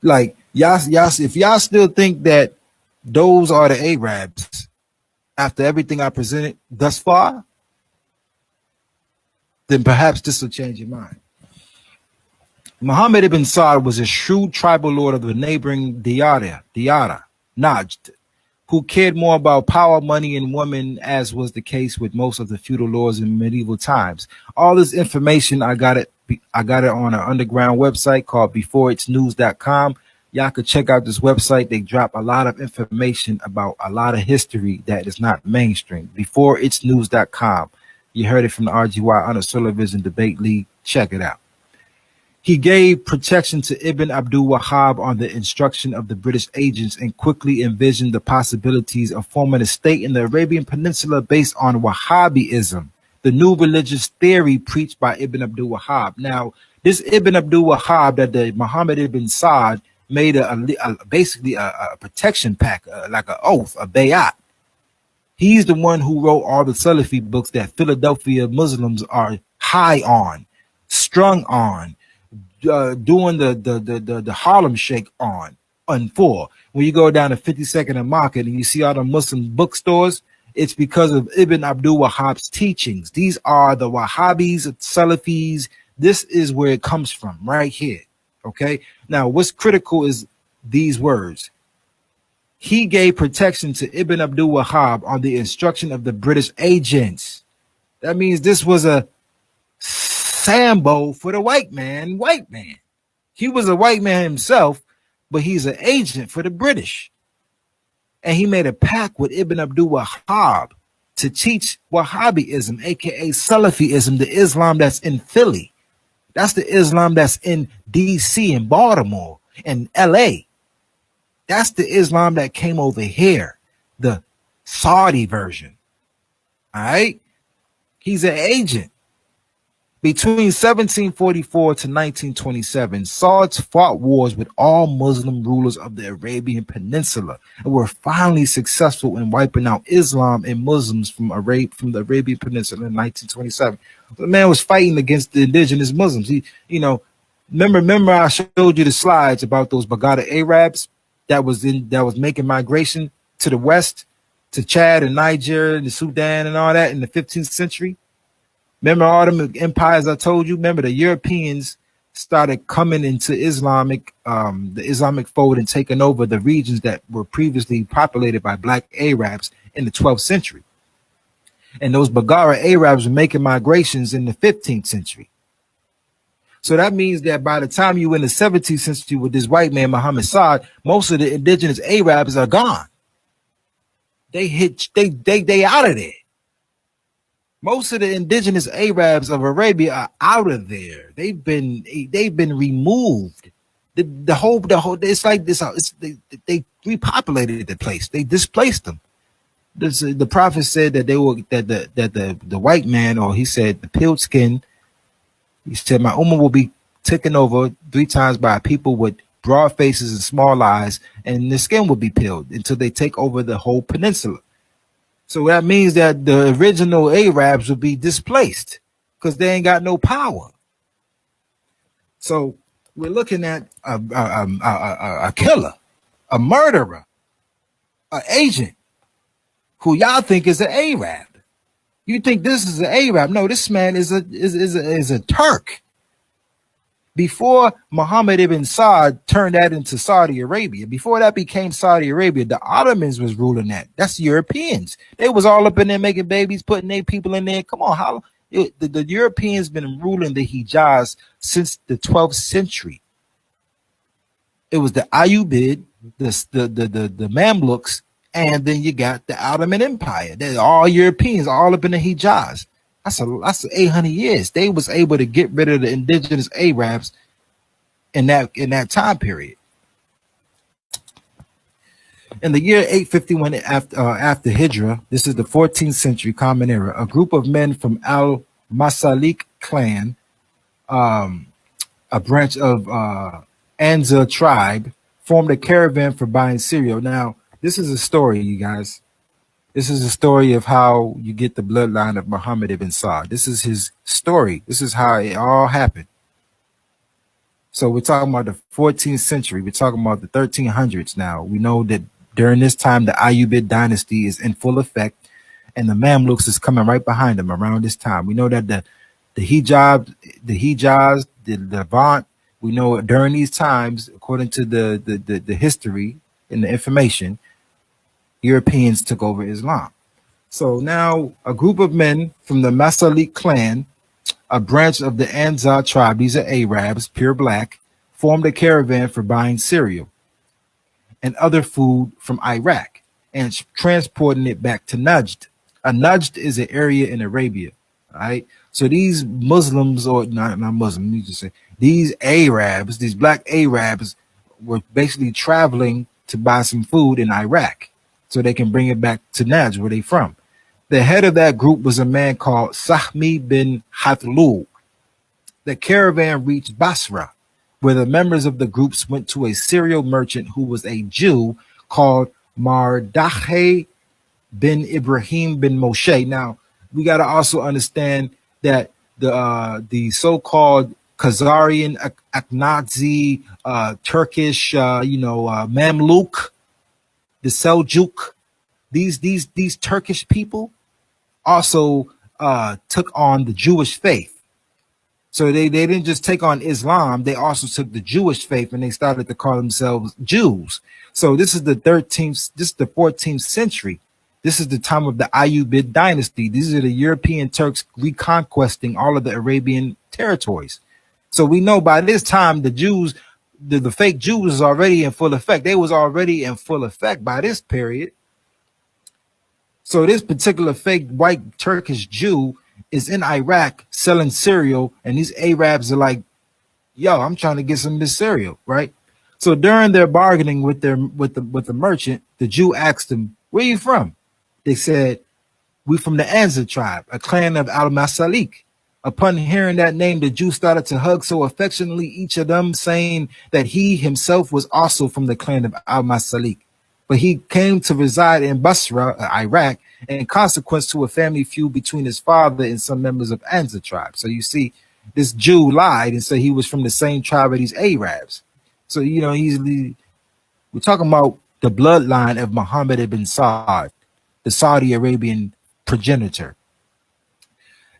Like y'all, if y'all still think that those are the Arabs after everything I presented thus far, then perhaps this will change your mind. Muhammad ibn Saad was a shrewd tribal lord of the neighboring Diyara, Najd, who cared more about power, money, and women, as was the case with most of the feudal lords in medieval times. All this information, I got it on an underground website called beforeitsnews.com. Y'all could check out this website. They drop a lot of information about a lot of history that is not mainstream. Beforeitsnews.com. You heard it from the RGY Under Solar Vision Debate League. Check it out. He gave protection to Ibn Abdul Wahhab on the instruction of the British agents and quickly envisioned the possibilities of forming a state in the Arabian Peninsula based on Wahhabism, the new religious theory preached by Ibn Abdul Wahhab. Now, this Ibn Abdul Wahhab that the Muhammad ibn Saad made basically a protection pact, like an oath, a bayat. He's the one who wrote all the Salafi books that Philadelphia Muslims are high on, strung on, doing the Harlem Shake on for. When you go down to 52nd and Market and you see all the Muslim bookstores, it's because of Ibn Abdul Wahhab's teachings. These are the Wahhabis, Salafis. This is where it comes from, right here. Okay. Now, what's critical is these words. He gave protection to Ibn Abdul Wahhab on the instruction of the British agents. That means this was a Sambo for the white man. He was a white man himself, but he's an agent for the British. And he made a pact with Ibn Abdul Wahhab to teach Wahhabism, aka Salafism, the Islam that's in Philly. That's the Islam that's in DC and Baltimore and LA. That's the Islam that came over here, the Saudi version. All right. He's an agent. Between 1744 to 1927, Sauds fought wars with all Muslim rulers of the Arabian Peninsula and were finally successful in wiping out Islam and Muslims from the Arabian Peninsula in 1927. The man was fighting against the indigenous Muslims. Remember I showed you the slides about those Baghdad Arabs that was making migration to the west, to Chad and Niger and the Sudan and all that in the 15th century. Remember all them empires I told you? Remember the Europeans started coming into the Islamic fold and taking over the regions that were previously populated by black Arabs in the 12th century. And those Baggara Arabs were making migrations in the 15th century. So that means that by the time you in the 17th century with this white man, Muhammad Saad, most of the indigenous Arabs are gone. They out of there. Most of the indigenous Arabs of Arabia are out of there. They've been removed. The whole it's like this. They repopulated the place. They displaced them. The prophet said that the white man, or he said the peeled skin. He said my ummah will be taken over 3 times by people with broad faces and small eyes, and the skin will be peeled until they take over the whole peninsula. So that means that the original Arabs will be displaced because they ain't got no power. So we're looking at a killer, a murderer, an agent who y'all think is an Arab. You think this is an Arab? No, this man is a Turk. Before Muhammad ibn Saad turned that into Saudi Arabia, before that became Saudi Arabia, the Ottomans was ruling that. That's Europeans. They was all up in there making babies, putting their people in there. Come on, the Europeans been ruling the Hijaz since the 12th century. It was the Ayyubid, the Mamluks, and then you got the Ottoman Empire. They're all Europeans, all up in the Hijaz. That's 800 years. They was able to get rid of the indigenous Arabs in that time period. In the year 851 after Hijra, this is the 14th century Common Era, a group of men from Al-Masalik clan a branch of Anza tribe, formed a caravan for buying cereal. Now, this is a story, you guys. This is a story of how you get the bloodline of Muhammad ibn Sa'd. This is his story. This is how it all happened. So we're talking about the 14th century. We're talking about the 1300s now. We know that during this time, the Ayyubid dynasty is in full effect, and the Mamluks is coming right behind them around this time. We know that the Hijaz, the Levant. We know during these times, according to the history and the information, Europeans took over Islam. So now a group of men from the Masalik clan, a branch of the Anzar tribe, these are Arabs, pure black, formed a caravan for buying cereal and other food from Iraq and transporting it back to Najd. A Najd is an area in Arabia, right? So these Muslims, or not Muslims, you just say these Arabs, these black Arabs, were basically traveling to buy some food in Iraq so they can bring it back to Najd, where they from. The head of that group was a man called Sahmi bin Hathlul. The caravan reached Basra, where the members of the groups went to a cereal merchant who was a Jew called Mardache bin Ibrahim bin Moshe. Now, we got to also understand that the so-called Khazarian, Aknazi, Turkish, Mamluk, the Seljuk, these Turkish people also took on the Jewish faith. So they didn't just take on Islam, they also took the Jewish faith and they started to call themselves Jews. So this is the 14th century. This is the time of the Ayyubid dynasty. These are the European Turks reconquesting all of the Arabian territories. So we know by this time the Jews, the fake Jews was already in full effect. They was already in full effect by this period. So this particular fake white Turkish Jew is in Iraq selling cereal, and these Arabs are like, "Yo, I'm trying to get some of this cereal, right?" So during their bargaining with the merchant, the Jew asked them, "Where you from?" They said, "We from the Anza tribe, a clan of Al-Masalik." Upon hearing that name, the Jew started to hug so affectionately each of them, saying that he himself was also from the clan of Al-Masalik. But he came to reside in Basra, Iraq, in consequence to a family feud between his father and some members of Anza tribe. So you see, this Jew lied and said he was from the same tribe of these Arabs. So, we're talking about the bloodline of Muhammad ibn Sa'd, the Saudi Arabian progenitor.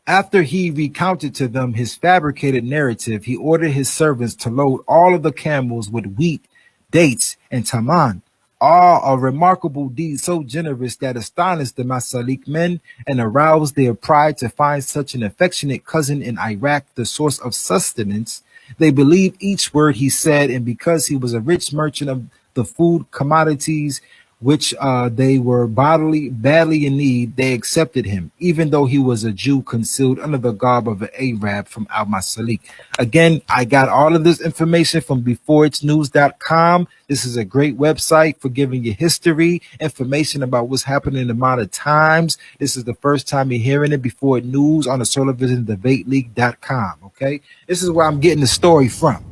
After he recounted to them his fabricated narrative, he ordered his servants to load all of the camels with wheat, dates, and taman, all a remarkable deed so generous that astonished the Masalik men and aroused their pride to find such an affectionate cousin in Iraq, the source of sustenance. They believed each word he said, and because he was a rich merchant of the food commodities which they were badly in need, they accepted him, even though he was a Jew concealed under the garb of an Arab from Al-Masalik. Again, I got all of this information from beforeitsnews.com. This is a great website for giving you history, information about what's happening in the modern times. This is the first time you're hearing it, Before It News, on the Solar Vision DebateLeague.com. Okay, this is where I'm getting the story from.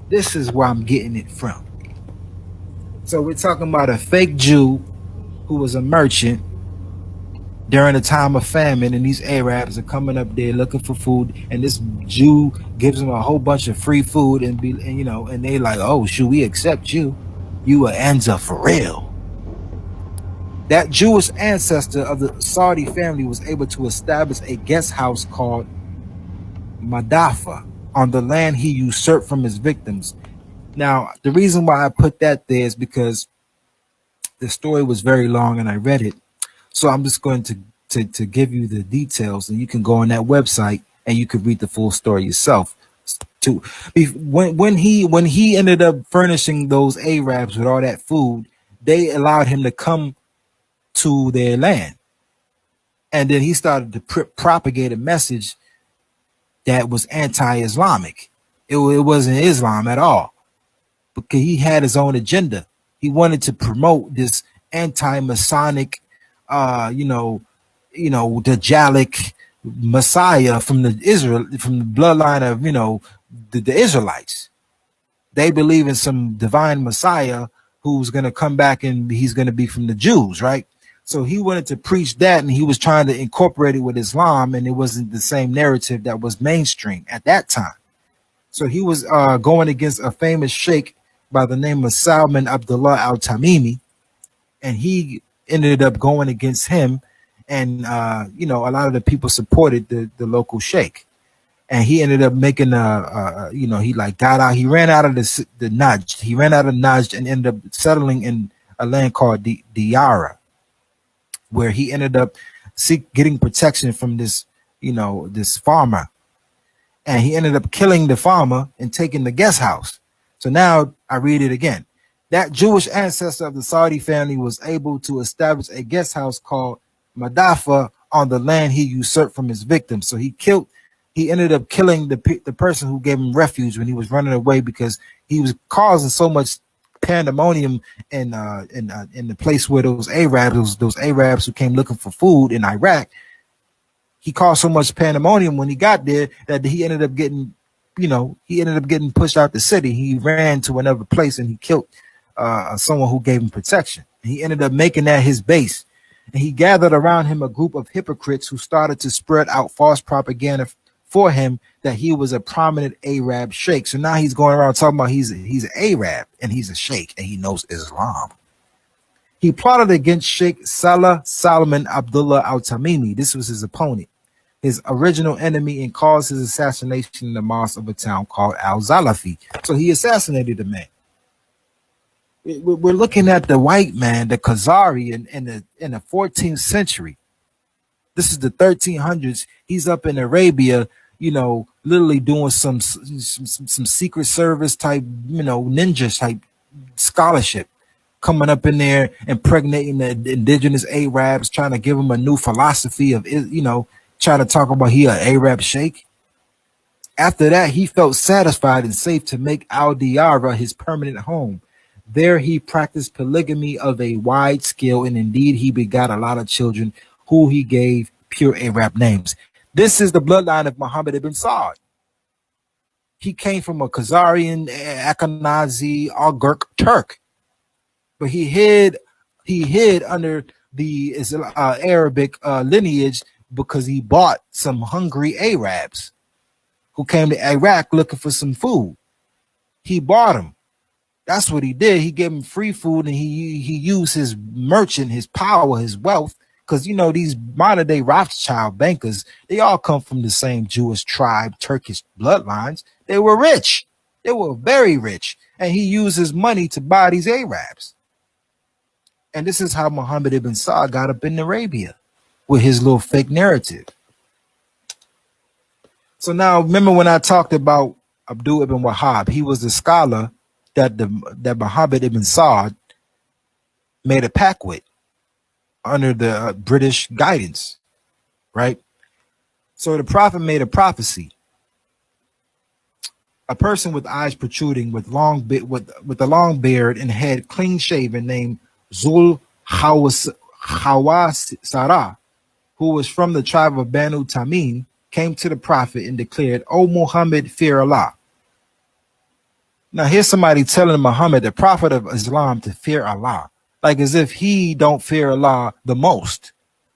This is where I'm getting it from. So we're talking about a fake Jew who was a merchant during a time of famine, and these Arabs are coming up there looking for food, and this Jew gives them a whole bunch of free food, and they like, "Oh, should we accept you? You are Anza for real." That Jewish ancestor of the Saudi family was able to establish a guest house called Madafa on the land he usurped from his victims. Now, the reason why I put that there is because the story was very long and I read it. So I'm just going to give you the details, and you can go on that website and you can read the full story yourself. When he ended up furnishing those Arabs with all that food, they allowed him to come to their land. And then he started to propagate a message that was anti-Islamic. It wasn't Islam at all, because he had his own agenda. He wanted to promote this anti-Masonic, Dajjalic Messiah from the bloodline of, the Israelites. They believe in some divine Messiah who's going to come back, and he's going to be from the Jews, right? So he wanted to preach that, and he was trying to incorporate it with Islam, and it wasn't the same narrative that was mainstream at that time. So he was going against a famous sheikh by the name of Salman Abdullah al-Tamimi, and he ended up going against him, and a lot of the people supported the local sheikh, and he ended up making he like got out. He ran out of the Najd. He ran out of Najd and ended up settling in a land called Diyara, where he ended up getting protection from this farmer, and he ended up killing the farmer and taking the guest house. So now I read it again. That Jewish ancestor of the Saudi family was able to establish a guest house called Madafa on the land he usurped from his victim. So he ended up killing the person who gave him refuge when he was running away, because he was causing so much pandemonium in the place where those Arabs who came looking for food in Iraq. He caused so much pandemonium when he got there that he ended up getting pushed out the city. He ran to another place and he killed someone who gave him protection. He ended up making that his base, and he gathered around him a group of hypocrites who started to spread out false propaganda for him that he was a prominent Arab sheikh. So now he's going around talking about he's an Arab and he's a sheikh and he knows Islam. He plotted against Sheikh Salah Salman Abdullah al-Tamimi. This was his opponent, his original enemy, and caused his assassination in the mosque of a town called Al-Zalafi. So he assassinated the man. We're looking at the white man, the Khazari, in the 14th century. This is the 1300s. He's up in Arabia, literally doing some secret service type, ninja type scholarship, coming up in there, impregnating the indigenous Arabs, trying to give them a new philosophy of, trying to talk about he an Arab sheikh. After that, he felt satisfied and safe to make Al-Diyara his permanent home. There he practiced polygamy of a wide scale, and indeed he begot a lot of children who he gave pure Arab names. This is the bloodline of Muhammad ibn Saud. He came from a Khazarian, Ashkenazi, Algirk Turk, but he hid under the Arabic lineage because he bought some hungry Arabs who came to Iraq looking for some food. He bought them. That's what he did. He gave him free food, and he used his merchant, his power, his wealth, because these modern day Rothschild bankers, they all come from the same Jewish tribe, Turkish bloodlines. They were rich. They were very rich, and he used his money to buy these Arabs. And this is how Muhammad ibn Saud got up in Arabia with his little fake narrative. So now, remember when I talked about Abdul ibn Wahhab? He was the scholar that Muhammad ibn Saud made a pact with under the British guidance, right? So the prophet made a prophecy. A person with eyes protruding, with a long beard and head clean shaven, named Zul Hawasara, who was from the tribe of Banu Tamim, came to the prophet and declared, "O Muhammad, fear Allah." Now here's somebody telling Muhammad, the prophet of Islam, to fear Allah, like as if he don't fear Allah the most.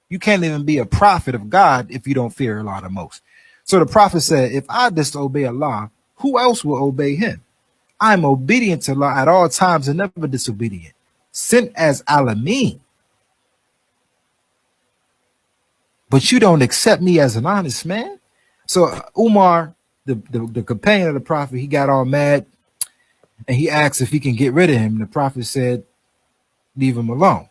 You can't even be a prophet of God if you don't fear Allah the most. So the prophet said, if I disobey Allah, who else will obey him? I am obedient to Allah at all times and never disobedient, sent as Alameen. But you don't accept me as an honest man. So Umar, the companion of the prophet, he got all mad, and he asked if he can get rid of him. The prophet said, leave him alone.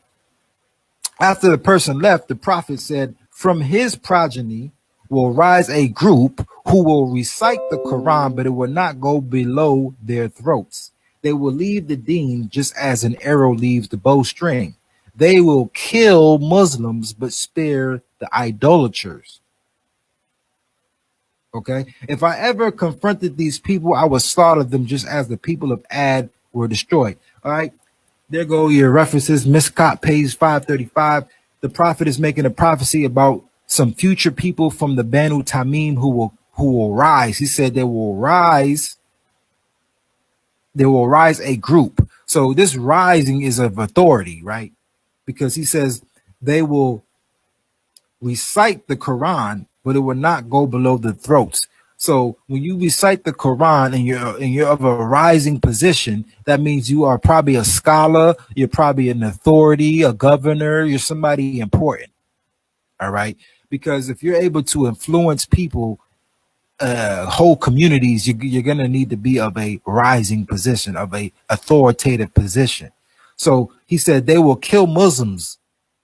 After the person left, the prophet said, from his progeny will rise a group who will recite the Quran, but it will not go below their throats. They will leave the deen just as an arrow leaves the bowstring. They will kill Muslims, but spare the idolaters. Okay, if I ever confronted these people, I would slaughter them just as the people of Ad were destroyed. All right, there go your references. Miscot, page 535. The prophet is making a prophecy about some future people from the Banu Tamim who will rise. He said they will rise. There will rise a group. So this rising is of authority, right? Because he says they will recite the Quran, but it will not go below the throats. So when you recite the Quran and you're of a rising position, that means you are probably a scholar, you're probably an authority, a governor, you're somebody important. All right. Because if you're able to influence people, whole communities, you're going to need to be of a rising position, of a authoritative position. So he said they will kill Muslims,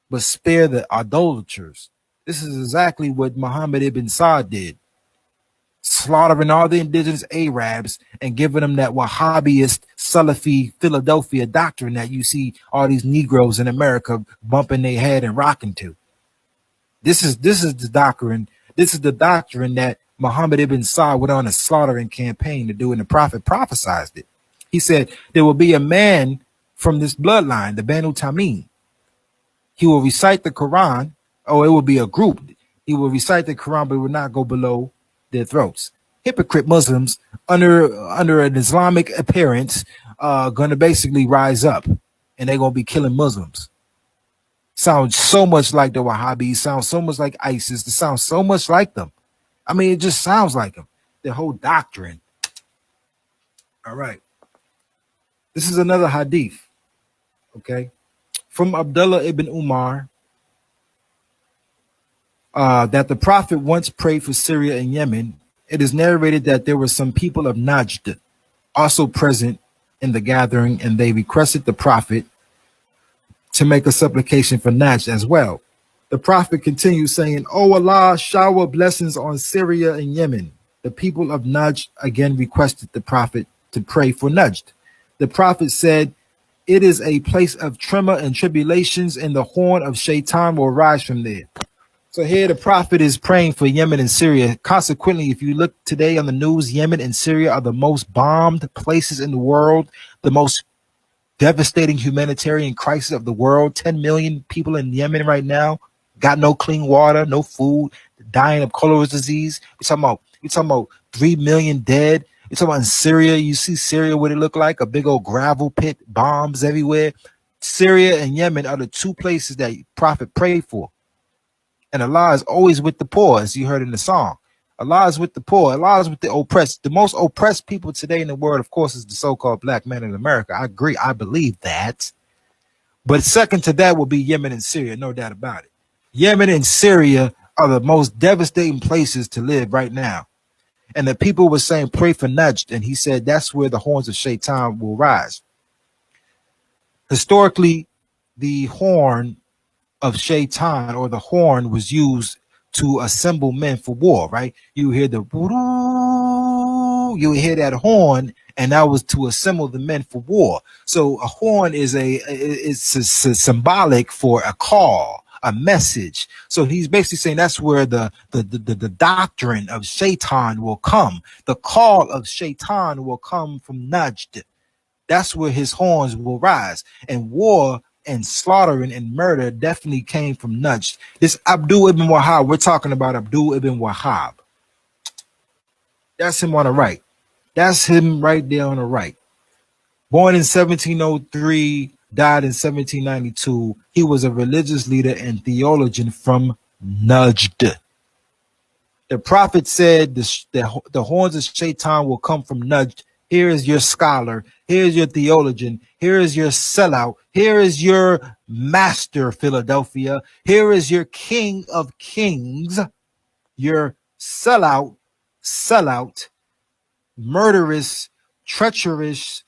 but spare the idolaters. This is exactly what Muhammad ibn Sa'd did, slaughtering all the indigenous Arabs and giving them that Wahhabist Salafi Philadelphia doctrine that you see all these Negroes in America bumping their head and rocking to. This is the doctrine. This is the doctrine that Muhammad ibn Sa'd went on a slaughtering campaign to do, and the Prophet prophesied it. He said there will be a man from this bloodline, the Banu Tamim. He will recite the Quran, or it will be a group. He will recite the Quran, but it will not go below their throats. Hypocrite Muslims under an Islamic appearance going to basically rise up, and they're going to be killing Muslims. Sounds so much like the Wahhabis, sounds so much like ISIS, it sounds so much like them. I mean, it just sounds like them. Their whole doctrine. All right. This is another hadith. Okay. From Abdullah ibn Umar, that the Prophet once prayed for Syria and Yemen. It is narrated that there were some people of Najd also present in the gathering, and they requested the Prophet to make a supplication for Najd as well. The Prophet continued saying, "O Allah, shower blessings on Syria and Yemen." The people of Najd again requested the Prophet to pray for Najd. The Prophet said, "It is a place of tremor and tribulations, and the horn of Shaitan will rise from there." So here the Prophet is praying for Yemen and Syria. Consequently, if you look today on the news, Yemen and Syria are the most bombed places in the world, the most devastating humanitarian crisis of the world. 10 million people in Yemen right now got no clean water, no food, dying of cholera disease. We're talking about 3 million dead. You're talking about in Syria. You see Syria, what it look like, a big old gravel pit, bombs everywhere. Syria and Yemen are the two places that Prophet prayed for. And Allah is always with the poor, as you heard in the song. Allah is with the poor. Allah is with the oppressed. The most oppressed people today in the world, of course, is the so-called black man in America. I agree. I believe that. But second to that will be Yemen and Syria, no doubt about it. Yemen and Syria are the most devastating places to live right now. And the people were saying, pray for Najd. And he said, that's where the horns of Shaitan will rise. Historically, the horn of Shaitan, or the horn, was used to assemble men for war, right? You hear the you hear that horn, and that was to assemble the men for war. So a horn is it's a symbolic for a call, a message. So he's basically saying that's where the doctrine of Shaitan will come. The call of Shaitan will come from Najd. That's where his horns will rise. And war and slaughtering and murder definitely came from Najd. This Abdul ibn Wahhab, we're talking about Abdul ibn Wahhab. That's him on the right. That's him right there on the right. Born in 1703, died in 1792. He was a religious leader and theologian from Najd. The Prophet said the horns of Shaitan will come from Najd. Here is your scholar. Here is your theologian. Here is your sellout. Here is your master, Philadelphia. Here is your king of kings, your sellout, murderous, treacherous,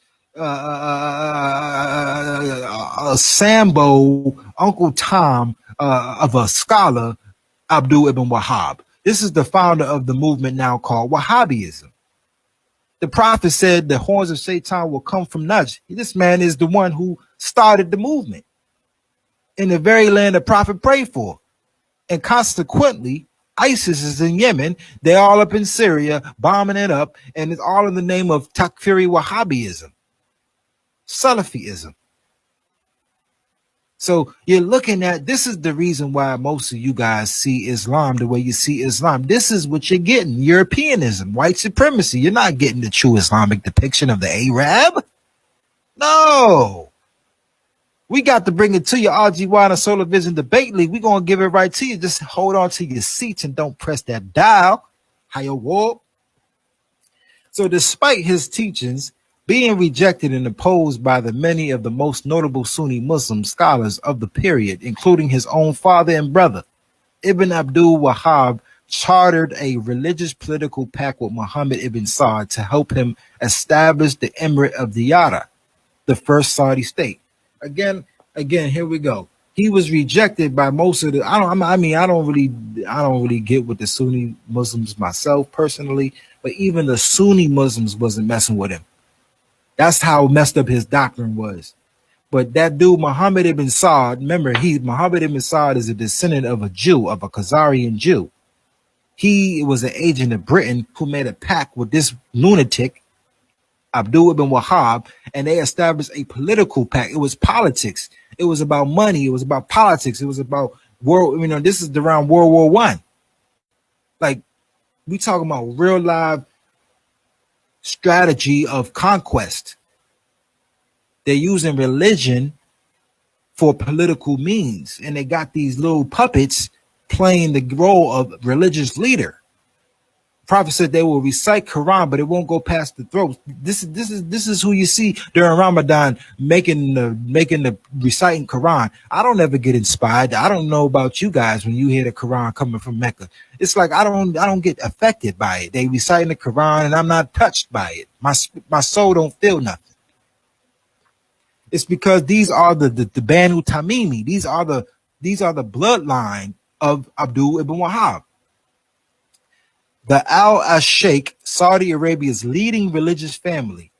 Sambo, Uncle Tom of a scholar, Abdul ibn Wahhab. This is the founder of the movement now called Wahhabism. The Prophet said the horns of Shaitan will come from Najd. This man is the one who started the movement in the very land the Prophet prayed for. And consequently, ISIS is in Yemen. They're all up in Syria, bombing it up. And it's all in the name of Takfiri Wahhabism, Salafism. So you're looking at, this is the reason why most of you guys see Islam the way you see Islam. This is what you're getting: Europeanism, white supremacy. You're not getting the true Islamic depiction of the Arab. No. We got to bring it to you, RGY and the Solar Vision Debate League. We're going to give it right to you. Just hold on to your seats and don't press that dial. How you walk. So despite his teachings being rejected and opposed by the many of the most notable Sunni Muslim scholars of the period, including his own father and brother, Ibn Abdul Wahhab chartered a religious political pact with Muhammad ibn Saud to help him establish the Emirate of Diyara, the first Saudi state. Again, here we go. He was rejected by most of the. I don't really get with the Sunni Muslims myself personally, but even the Sunni Muslims wasn't messing with him. That's how messed up his doctrine was. But that dude, Muhammad ibn Saud, remember, Muhammad ibn Saud is a descendant of a Jew, of a Khazarian Jew. He was an agent of Britain who made a pact with this lunatic, Abdul ibn Wahhab, and they established a political pact. It was politics. It was about money. It was about politics. It was about world. This is around World War I. Like, we talking about real live strategy of conquest. They're using religion for political means, and they got these little puppets playing the role of religious leader. Prophet said they will recite Quran, but it won't go past the throat. This is who you see during Ramadan making the reciting Quran. I don't ever get inspired. I don't know about you guys when you hear the Quran coming from Mecca. It's like I don't get affected by it. They reciting the Quran and I'm not touched by it. My soul don't feel nothing. It's because these are the Banu Tamimi. These are the bloodline of Abdul ibn Wahhab. The Al-Sheikh, Saudi Arabia's leading religious family.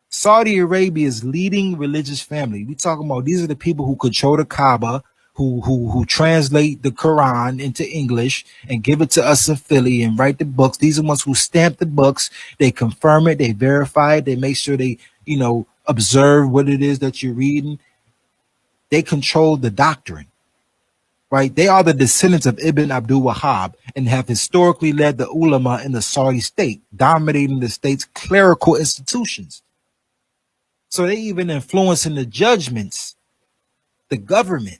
Saudi Arabia's leading religious family. We talking about, these are the people who control the Kaaba, who translate the Quran into English and give it to us in Philly and write the books. These are the ones who stamp the books. They confirm it. They verify it. They make sure they, observe what it is that you're reading. They control the doctrine. Right? They are the descendants of Ibn Abdul Wahhab and have historically led the ulama in the Saudi state, dominating the state's clerical institutions. So they even influencing the judgments, the government.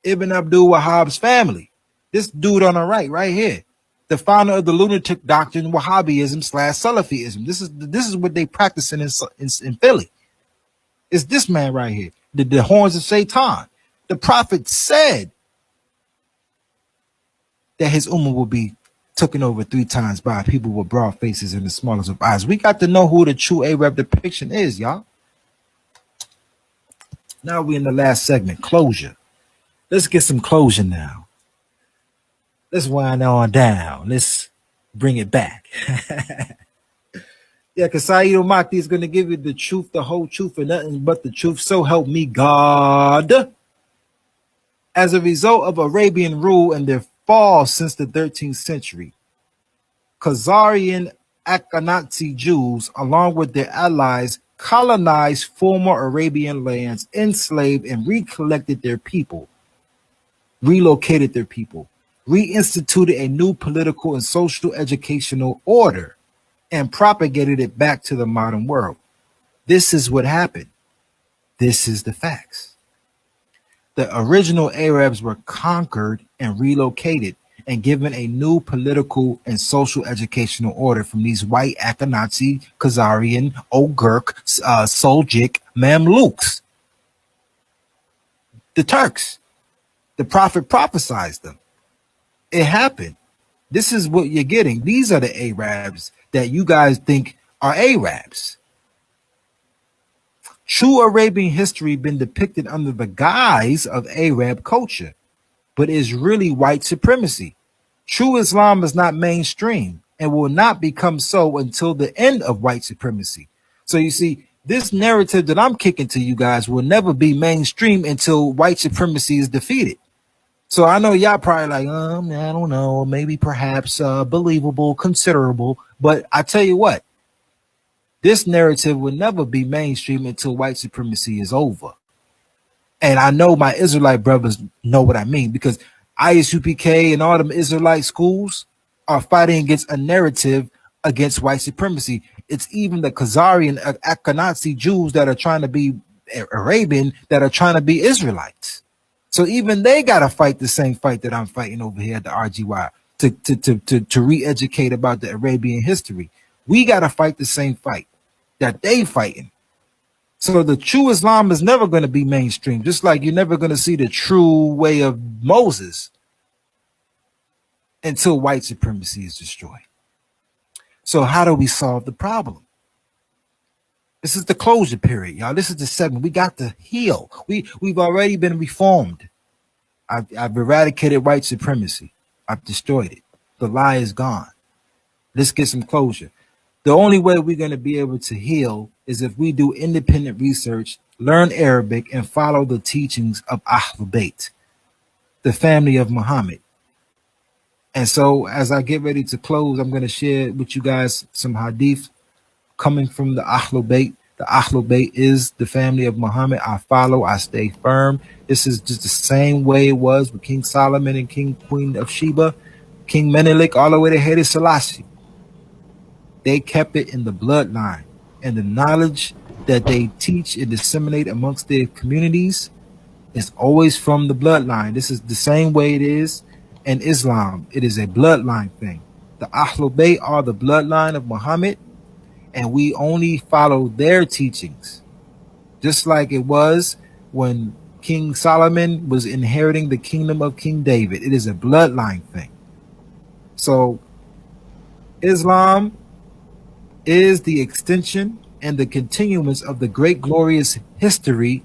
Ibn Abdul Wahhab's family. This dude on the right here, the founder of the lunatic doctrine Wahhabism/Salafism. This is what they practicing in Philly. It's this man right here, the horns of Satan. The prophet said that his ummah will be taken over 3 times by people with broad faces and the smallest of eyes. We got to know who the true Arab depiction is, y'all. Now we in the last segment, closure. Let's get some closure now. Let's wind on down. Let's bring it back. Yeah, because Saeed Mahdi is going to give you the truth, the whole truth, and nothing but the truth. So help me God. As a result of Arabian rule and their fall since the 13th century, Khazarian Akhenazi Jews, along with their allies, colonized former Arabian lands, enslaved and relocated their people, reinstituted a new political and social educational order, and propagated it back to the modern world. This is what happened. This is the facts. The original Arabs were conquered and relocated and given a new political and social educational order from these white Akhenazi, Khazarian, Oghurk, Seljuk Mamluks. The Turks. The prophet prophesied them. It happened. This is what you're getting. These are the Arabs that you guys think are Arabs. True Arabian history been depicted under the guise of Arab culture, but is really white supremacy. True Islam is not mainstream and will not become so until the end of white supremacy. So you see, this narrative that I'm kicking to you guys will never be mainstream until white supremacy is defeated. So I know y'all probably like, I don't know, maybe perhaps believable, considerable, but I tell you what, this narrative will never be mainstream until white supremacy is over. And I know my Israelite brothers know what I mean, because ISUPK and all them Israelite schools are fighting against a narrative against white supremacy. It's even the Khazarian Ashkenazi Jews that are trying to be Arabian that are trying to be Israelites. So even they got to fight the same fight that I'm fighting over here at the RGY to re-educate about the Arabian history. We got to fight the same fight that they fighting. So the true Islam is never going to be mainstream, just like you're never going to see the true way of Moses until white supremacy is destroyed. So how do we solve the problem? This is the closure period, y'all. This is the segment. We got to heal. We've already been reformed. I've eradicated white supremacy. I've destroyed it. The lie is gone. Let's get some closure. The only way we're going to be able to heal is if we do independent research, learn Arabic, and follow the teachings of Ahlul Bayt, the family of Muhammad. And so as I get ready to close, I'm going to share with you guys some hadith coming from the Ahlul Bayt. The Ahlul Bayt is the family of Muhammad. I follow, I stay firm. This is just the same way it was with King Solomon and Queen of Sheba, King Menelik, all the way to Haile Selassie. They kept it in the bloodline, and the knowledge that they teach and disseminate amongst their communities is always from the bloodline. This is the same way it is in Islam. It is a bloodline thing. The Ahlul Bayt are the bloodline of Muhammad, and we only follow their teachings, just like it was when King Solomon was inheriting the kingdom of King David. It is a bloodline thing. So Islam is the extension and the continuance of the great glorious history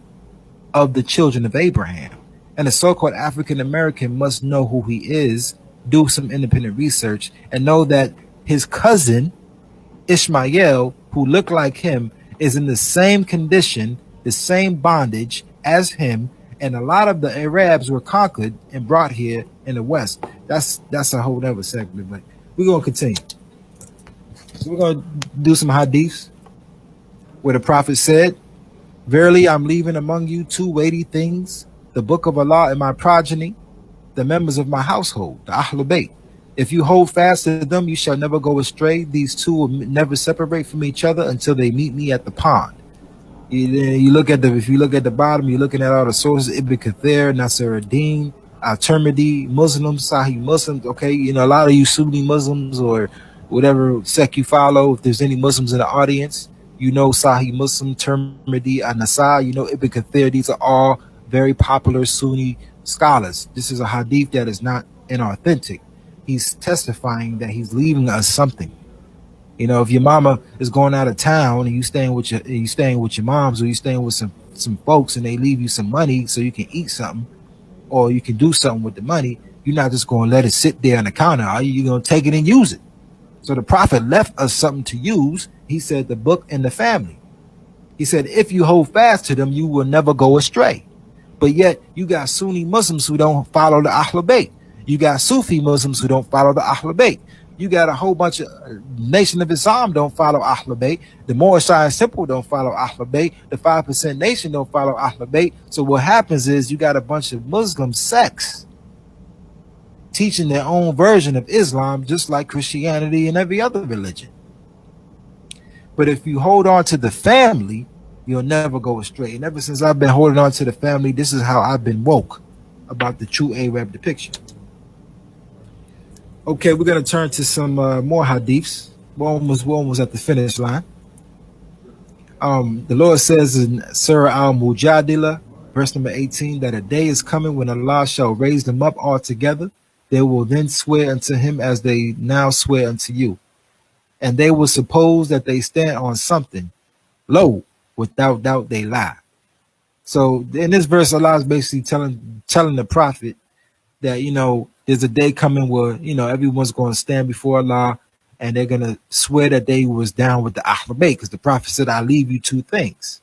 of the children of Abraham. And a so-called African American must know who he is, do some independent research, and know that his cousin Ishmael, who looked like him, is in the same condition, the same bondage as him, and a lot of the Arabs were conquered and brought here in the West. That's a whole other segment, but we're gonna continue. So we're going to do some hadiths where the Prophet said, "Verily, I'm leaving among you two weighty things, the book of Allah and my progeny, the members of my household, the Ahlul Bayt. If you hold fast to them, you shall never go astray. These two will never separate from each other until they meet me at the pond." You look at if you look at the bottom, you're looking at all the sources: Ibn Kathir, Nasir ad-Din, Al-Tirmidhi, Muslims, Sahih Muslims. Okay, a lot of you Sunni Muslims or whatever sect you follow, if there's any Muslims in the audience, Sahih Muslim, Tirmidhi, An-Nasai, Ibn Kathir. These are all very popular Sunni scholars. This is a hadith that is not inauthentic. He's testifying that he's leaving us something. If your mama is going out of town and you staying with your moms, or you staying with some folks and they leave you some money so you can eat something or you can do something with the money, you're not just going to let it sit there on the counter. Are you going to take it and use it? So the Prophet left us something to use. He said the book and the family. He said, if you hold fast to them, you will never go astray. But yet you got Sunni Muslims who don't follow the Ahlul Bayt. You got Sufi Muslims who don't follow the Ahlul Bayt. You got a whole bunch of Nation of Islam don't follow Ahlul Bayt. The Morisha and Simple don't follow Ahlul Bayt. The 5% Nation don't follow Ahlul Bayt. So what happens is you got a bunch of Muslim sects teaching their own version of Islam, just like Christianity and every other religion. But if you hold on to the family, you'll never go astray. And ever since I've been holding on to the family, this is how I've been woke about the true Arab depiction. Okay, we're going to turn to some more hadiths. One was at the finish line. The Lord says in Surah Al-Mujadila, verse number 18, that a day is coming when Allah shall raise them up all together. They will then swear unto him as they now swear unto you. And they will suppose that they stand on something. Lo, without doubt they lie. So in this verse, Allah is basically telling the Prophet that, there's a day coming where, everyone's going to stand before Allah and they're going to swear that they was down with the Ahlul Bayt, because the Prophet said, I leave you two things.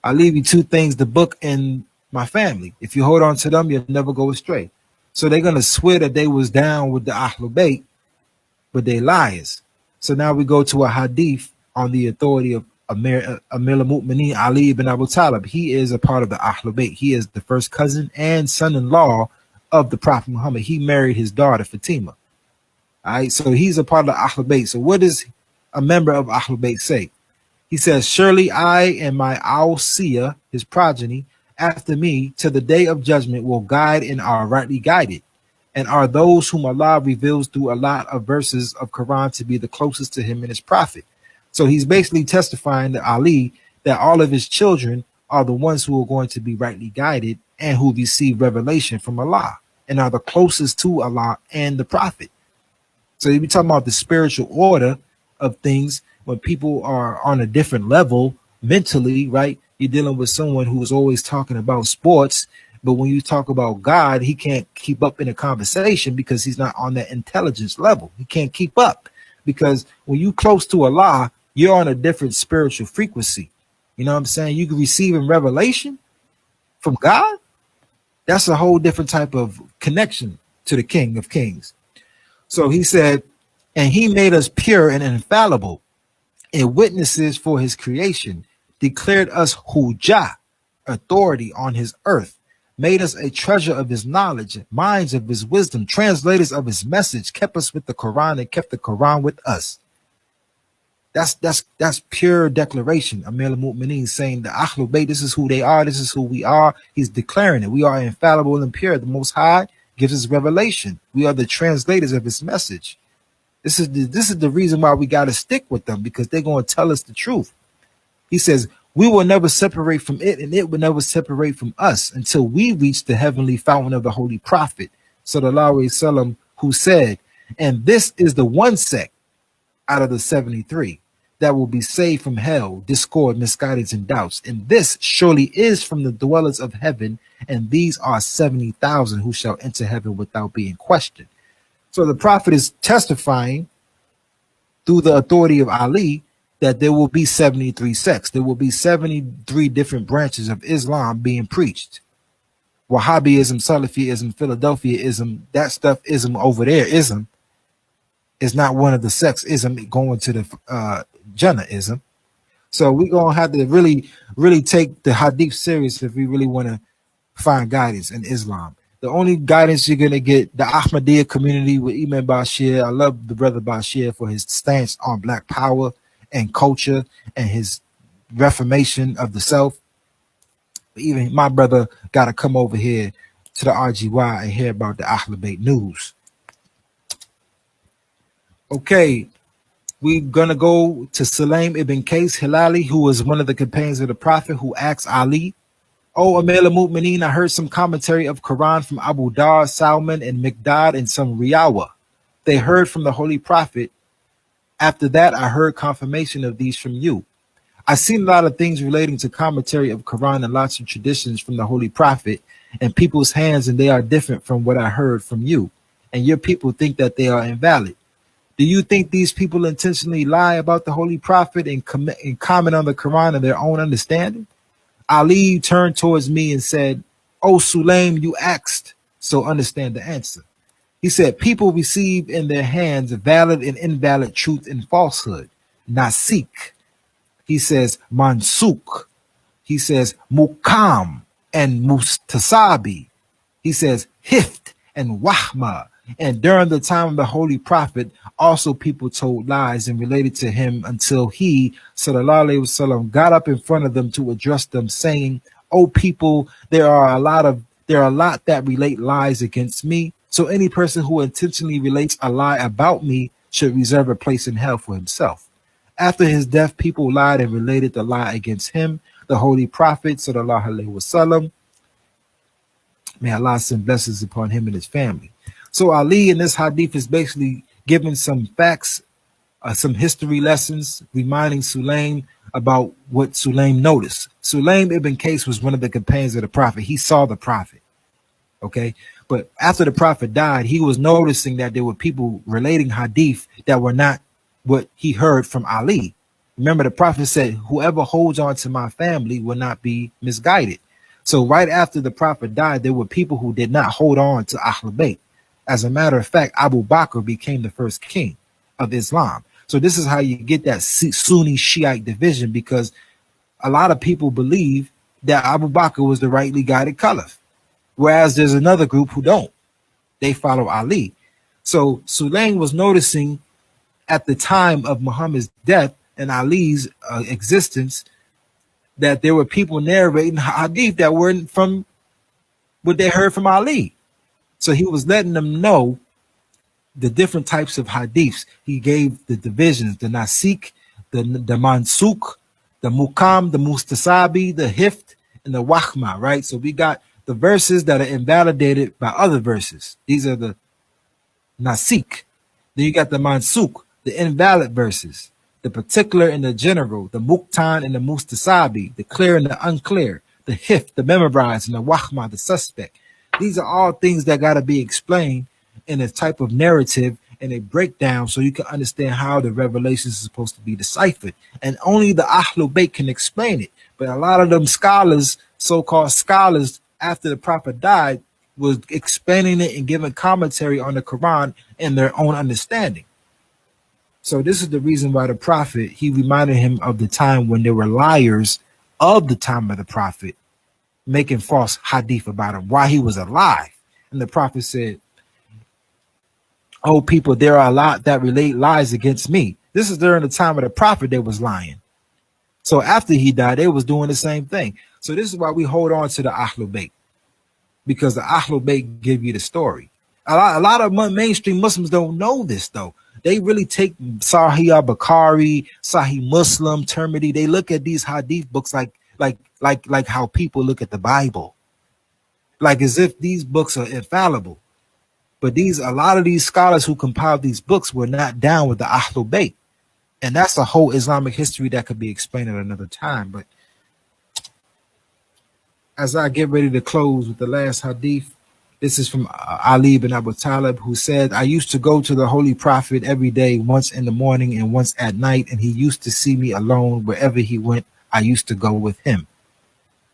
I leave you two things, the book and my family. If you hold on to them, you'll never go astray. So they're going to swear that they was down with the Ahlul Bayt, but they liars. So now we go to a hadith on the authority of Amir al-Mu'mineen Ali ibn Abu Talib. He is a part of the Ahlul Bayt. He is the first cousin and son-in-law of the Prophet Muhammad. He married his daughter Fatima. All right, so he's a part of the Ahlul Bayt. So what does a member of Ahlul Bayt say? He says, surely I and my Awsiya, his progeny, after me, to the day of judgment will guide and are rightly guided, and are those whom Allah reveals through a lot of verses of Quran to be the closest to him and his prophet. So he's basically testifying to Ali that all of his children are the ones who are going to be rightly guided and who receive revelation from Allah and are the closest to Allah and the prophet. So you be talking about the spiritual order of things. When people are on a different level mentally, right? You're dealing with someone who is always talking about sports, but when you talk about God, he can't keep up in a conversation because he's not on that intelligence level. He can't keep up because when you close to Allah, you're on a different spiritual frequency. You know what I'm saying? You can receive in revelation from God. That's a whole different type of connection to the King of Kings. So he said, and he made us pure and infallible and witnesses for his creation, declared us Hujah, authority on his earth, made us a treasure of his knowledge, minds of his wisdom, translators of his message, kept us with the Quran and kept the Quran with us. That's pure declaration. Amir al-Mu'mineen saying the Ahlul Bayt, this is who they are, this is who we are. He's declaring it. We are infallible and pure. The Most High gives us revelation. We are the translators of his message. This is the reason why we got to stick with them, because they're going to tell us the truth. He says, we will never separate from it, and it will never separate from us until we reach the heavenly fountain of the Holy Prophet, sallallahu alaihi wasallam, who said, and this is the one sect out of the 73 that will be saved from hell, discord, misguidance, and doubts. And this surely is from the dwellers of heaven, and these are 70,000 who shall enter heaven without being questioned. So the prophet is testifying through the authority of Ali that there will be 73 sects. There will be 73 different branches of Islam being preached. Wahhabism, Salafism, Philadelphiaism, that stuff ism over there, ism is not one of the sects, ism going to the Jannah-ism. So we're going to have to really take the hadith serious if we really want to find guidance in Islam. The only guidance you're going to get, the Ahmadiyya community with Imam Bashir. I love the brother Bashir for his stance on black power and culture and his reformation of the self. Even my brother got to come over here to the RGY and hear about the Ahlul Bayt news. Okay, we're going to go to Sulaim ibn Qais Hilali, who was one of the companions of the Prophet, who asked Ali, "Oh, Amir al-Mu'mineen, I heard some commentary of Quran from Abu Dar, Salman, and Miqdad, and some Riyawa. They heard from the Holy Prophet. After that, I heard confirmation of these from you. I've seen a lot of things relating to commentary of Quran and lots of traditions from the Holy Prophet in people's hands, and they are different from what I heard from you. And your people think that they are invalid. Do you think these people intentionally lie about the Holy Prophet and comment on the Quran of their own understanding?" Ali turned towards me and said, "Oh, Sulaim, you asked, so understand the answer." He said, people receive in their hands valid and invalid truth and falsehood. Nasik. He says, Mansuk. He says, Mukam and Mustasabi. He says, Hift and Wahma. And during the time of the Holy Prophet, also people told lies and related to him until he, sallallahu alaihi wasallam, got up in front of them to address them, saying, "Oh people, there are a lot that relate lies against me. So any person who intentionally relates a lie about me should reserve a place in hell for himself." After his death, people lied and related the lie against him, the Holy Prophet, sallallahu alaihi wasallam. May Allah send blessings upon him and his family. So Ali in this hadith is basically giving some facts, some history lessons, reminding Sulaim about what Sulaim noticed. Sulaim ibn Qais was one of the companions of the Prophet. He saw the Prophet. Okay. But after the Prophet died, he was noticing that there were people relating hadith that were not what he heard from Ali. Remember, the Prophet said, whoever holds on to my family will not be misguided. So right after the Prophet died, there were people who did not hold on to Ahlul Bayt. As a matter of fact, Abu Bakr became the first king of Islam. So this is how you get that Sunni Shiite division, because a lot of people believe that Abu Bakr was the rightly guided caliph, whereas there's another group who don't. They follow Ali. So Sulaim was noticing at the time of Muhammad's death and Ali's existence that there were people narrating hadith that weren't from what they heard from Ali. So he was letting them know the different types of hadiths. He gave the divisions: the nasik, the mansuk, the mukam, the mustasabi, the hift, and the wahma, right? So we got the verses that are invalidated by other verses. These are the nasik. Then you got the mansuk, the invalid verses, the particular and the general, the muktan and the mustasabi, the clear and the unclear, the hift, the memorized, and the wahma, the suspect. These are all things that got to be explained in a type of narrative and a breakdown so you can understand how the revelations is supposed to be deciphered. And only the Ahlul Bayt can explain it. But a lot of them scholars, so-called scholars, after the Prophet died, was explaining it and giving commentary on the Quran in their own understanding. So this is the reason why the Prophet, he reminded him of the time when there were liars of the time of the Prophet making false hadith about him while he was alive. And the Prophet said, "Oh, people, there are a lot that relate lies against me." This is during the time of the Prophet they was lying. So after he died, they was doing the same thing. So this is why we hold on to the Ahlul Bayt, because the Ahlul Bayt give you the story. A lot of mainstream Muslims don't know this, though. They really take Sahih al-Bukhari, Sahih Muslim, Tirmidhi. They look at these hadith books like how people look at the Bible, like as if these books are infallible. But a lot of these scholars who compiled these books were not down with the Ahlul Bayt. And that's a whole Islamic history that could be explained at another time. But as I get ready to close with the last hadith, this is from Ali ibn Abu Talib, who said, "I used to go to the Holy Prophet every day, once in the morning and once at night, and he used to see me alone. Wherever he went, I used to go with him."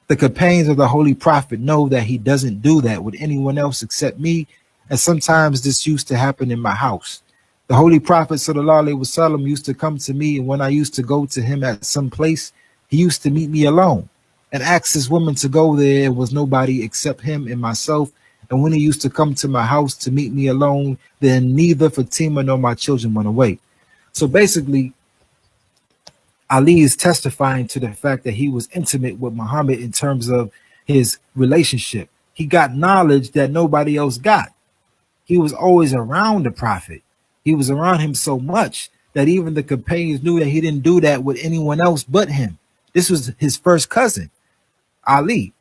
The companions of the Holy Prophet know that he doesn't do that with anyone else except me, and sometimes this used to happen in my house. The Holy Prophet sallallahu alaihi wasallam used to come to me, and when I used to go to him at some place, he used to meet me alone and ask his woman to go there. It was nobody except him and myself. And when he used to come to my house to meet me alone, then neither Fatima nor my children went away. So basically, Ali is testifying to the fact that he was intimate with Muhammad in terms of his relationship. He got knowledge that nobody else got. He was always around the Prophet. He was around him so much that even the companions knew that he didn't do that with anyone else but him. This was his first cousin, Ali.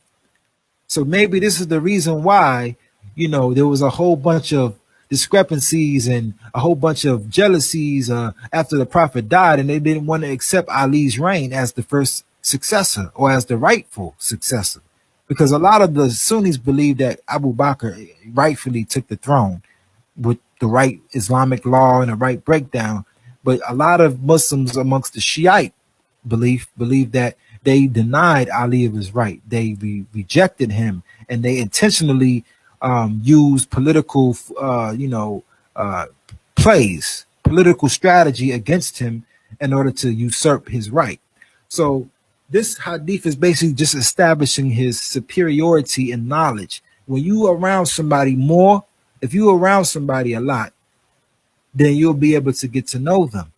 So maybe this is the reason why, there was a whole bunch of discrepancies and a whole bunch of jealousies after the Prophet died, and they didn't want to accept Ali's reign as the first successor or as the rightful successor. Because a lot of the Sunnis believe that Abu Bakr rightfully took the throne with the right Islamic law and the right breakdown. But a lot of Muslims amongst the Shiite believe that they denied Ali of his right. They rejected him, and they intentionally used political, plays, political strategy against him in order to usurp his right. So this hadith is basically just establishing his superiority in knowledge. When you are around somebody more, if you're around somebody a lot, then you'll be able to get to know them.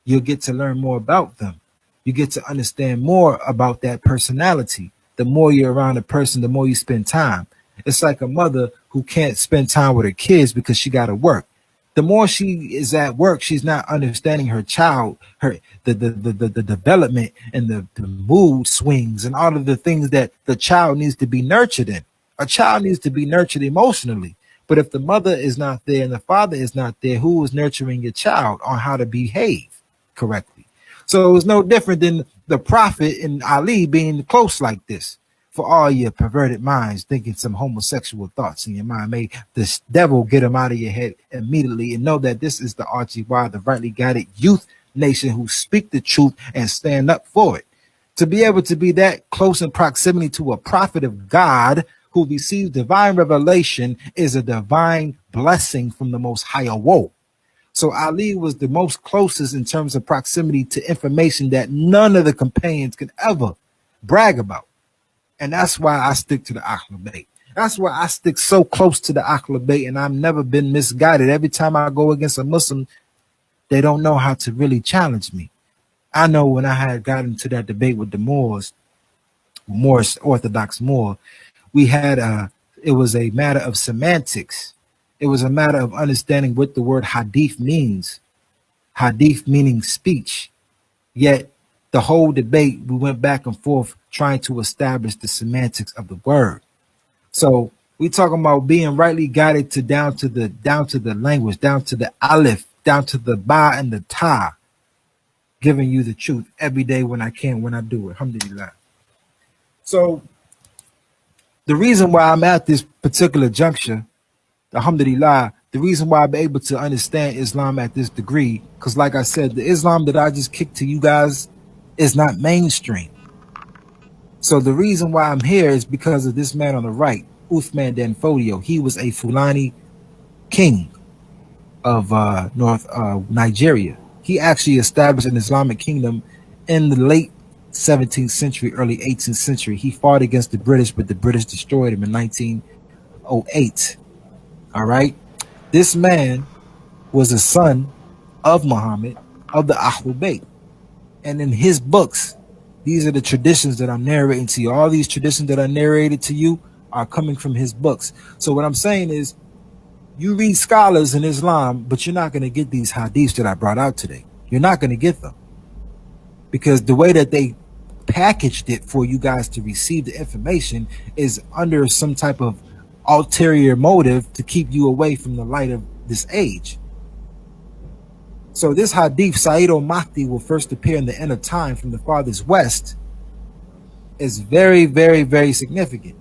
You'll get to learn more about them. You get to understand more about that personality. The more you're around a person, the more you spend time. It's like a mother who can't spend time with her kids because she got to work. The more she is at work, she's not understanding her child, the development and the mood swings and all of the things that the child needs to be nurtured in. A child needs to be nurtured emotionally. But if the mother is not there and the father is not there, who is nurturing your child on how to behave correctly? So it was no different than the Prophet and Ali being close like this. For all your perverted minds thinking some homosexual thoughts in your mind, may this devil get them out of your head immediately, and know that this is the RGY, the rightly guided youth nation who speak the truth and stand up for it. To be able to be that close in proximity to a prophet of God who receives divine revelation is a divine blessing from the Most High. Woe. So Ali was the most closest in terms of proximity to information that none of the companions can ever brag about. And that's why I stick to the Ahlul Bayt. That's why I stick so close to the Ahlul Bayt, and I've never been misguided. Every time I go against a Muslim, they don't know how to really challenge me. I know when I had gotten into that debate with the Moors, Orthodox Moor, we had it was a matter of semantics. It was a matter of understanding what the word hadith means. Hadith meaning speech. Yet the whole debate, we went back and forth trying to establish the semantics of the word. So we talking about being rightly guided to down to the language, down to the aleph, down to the ba and the ta, giving you the truth every day when I can, when I do it. Alhamdulillah. So the reason why I'm at this particular juncture, alhamdulillah, the reason why I'm able to understand Islam at this degree, because like I said, the Islam that I just kicked to you guys is not mainstream. So the reason why I'm here is because of this man on the right, Uthman Dan Fodio. He was a Fulani king of North Nigeria. He actually established an Islamic kingdom in the late 17th century, early 18th century. He fought against the British, but the British destroyed him in 1908. All right. This man was a son of Muhammad, of the Ahlul Bayt. And in his books, these are the traditions that I'm narrating to you. All these traditions that I narrated to you are coming from his books. So what I'm saying is, you read scholars in Islam, but you're not going to get these hadiths that I brought out today. You're not going to get them. Because the way that they packaged it for you guys to receive the information is under some type of ulterior motive to keep you away from the light of this age. So this hadith, Sa'id al-Mahdi will first appear in the end of time from the farthest west, is very, very, very significant,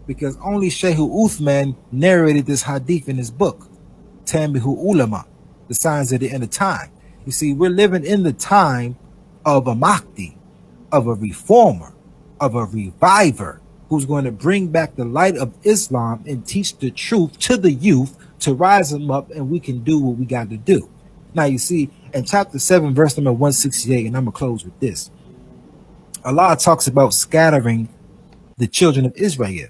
because only Shaykh Uthman narrated this hadith in his book, Tanbihu Ulama, the signs of the end of time. You see, we're living in the time of a Mahdi, of a reformer, of a reviver, who's going to bring back the light of Islam and teach the truth to the youth to rise them up, and we can do what we got to do. Now, you see, in chapter 7, verse number 168, and I'm going to close with this. Allah talks about scattering the children of Israel.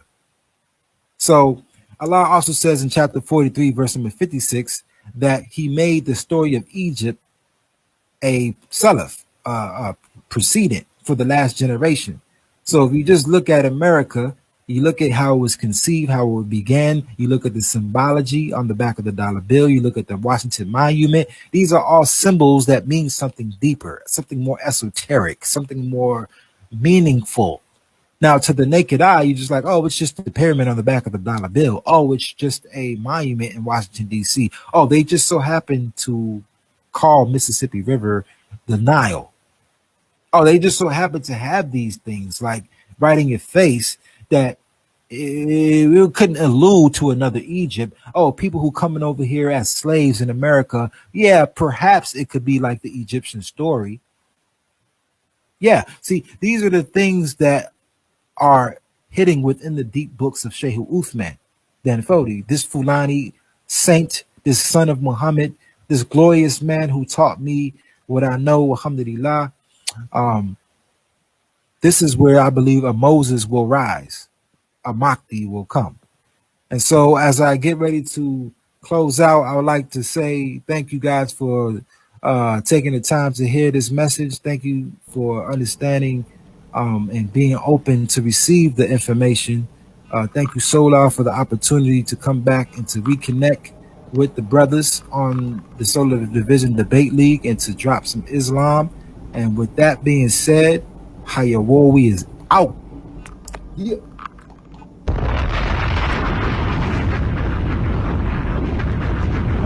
So Allah also says in chapter 43, verse number 56, that he made the story of Egypt a salaf, precedent for the last generation. So if you just look at America, you look at how it was conceived, how it began, you look at the symbology on the back of the dollar bill, you look at the Washington Monument. These are all symbols that mean something deeper, something more esoteric, something more meaningful. Now, to the naked eye, you're just like, oh, it's just the pyramid on the back of the dollar bill. Oh, it's just a monument in Washington, D.C. Oh, they just so happen to call Mississippi River the Nile. Oh, they just so happen to have these things like right in your face that it couldn't allude to another Egypt. Oh, people who coming over here as slaves in America. Yeah, perhaps it could be like the Egyptian story. Yeah, see, these are the things that are hitting within the deep books of Shaykh Uthman Dan Fodi, this Fulani saint, this son of Muhammad, this glorious man who taught me what I know, alhamdulillah. This is where I believe a Moses will rise, a Mahdi will come. And so as I get ready to close out, I would like to say thank you guys for taking the time to hear this message. Thank you for understanding and being open to receive the information. Thank you, Solar, for the opportunity to come back and to reconnect with the brothers on the Solar Division Debate League and to drop some Islam. And with that being said, Hayawawi is out. Yeah.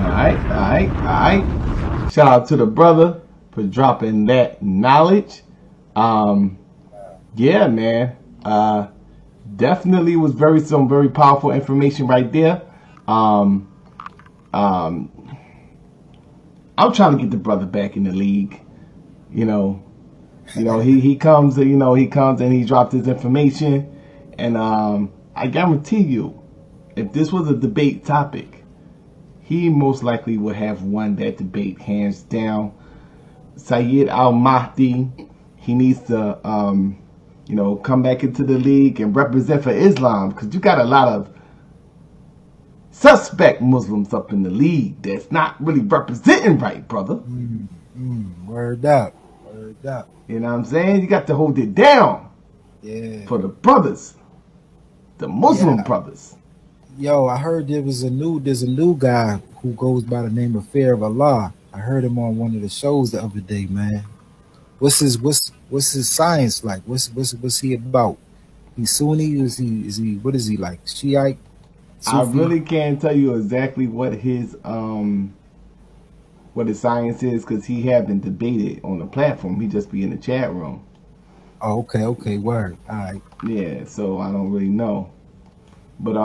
All right. Shout out to the brother for dropping that knowledge. Yeah, man. Definitely was some very powerful information right there. I'm trying to get the brother back in the league. He comes and he dropped his information, and I guarantee you, if this was a debate topic, he most likely will have won that debate hands down. Sayyid Al-Mahdi, he needs to, come back into the league and represent for Islam, because you got a lot of suspect Muslims up in the league that's not really representing right, brother. Word up. Word up. You know what I'm saying? You got to hold it down. Yeah. For the brothers. The Muslim brothers. Yo, I heard there's a new guy who goes by the name of Fear of Allah. I heard him on one of the shows the other day, man. What's his science like? What's he about? He's Sunni? Is he what is he like? Shiite? Sufi? I really can't tell you exactly what his science is, because he haven't debated on the platform. He just be in the chat room. Oh, okay, word. All right. Yeah, so I don't really know. But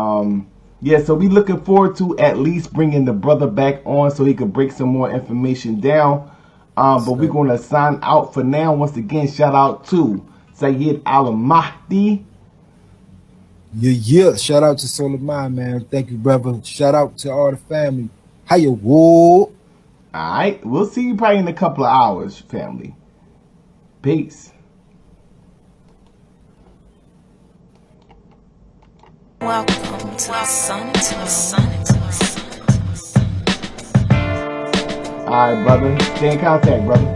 yeah, so we looking forward to at least bringing the brother back on so he could break some more information down. But we're going to sign out for now. Once again, shout out to Sayyid Al-Mahdi. Yeah. Shout out to Suleiman, man. Thank you, brother. Shout out to all the family. How you whoa? Alright, we'll see you probably in a couple of hours, family. Peace. Welcome to the sun, Alright, brother. Stay in contact, brother.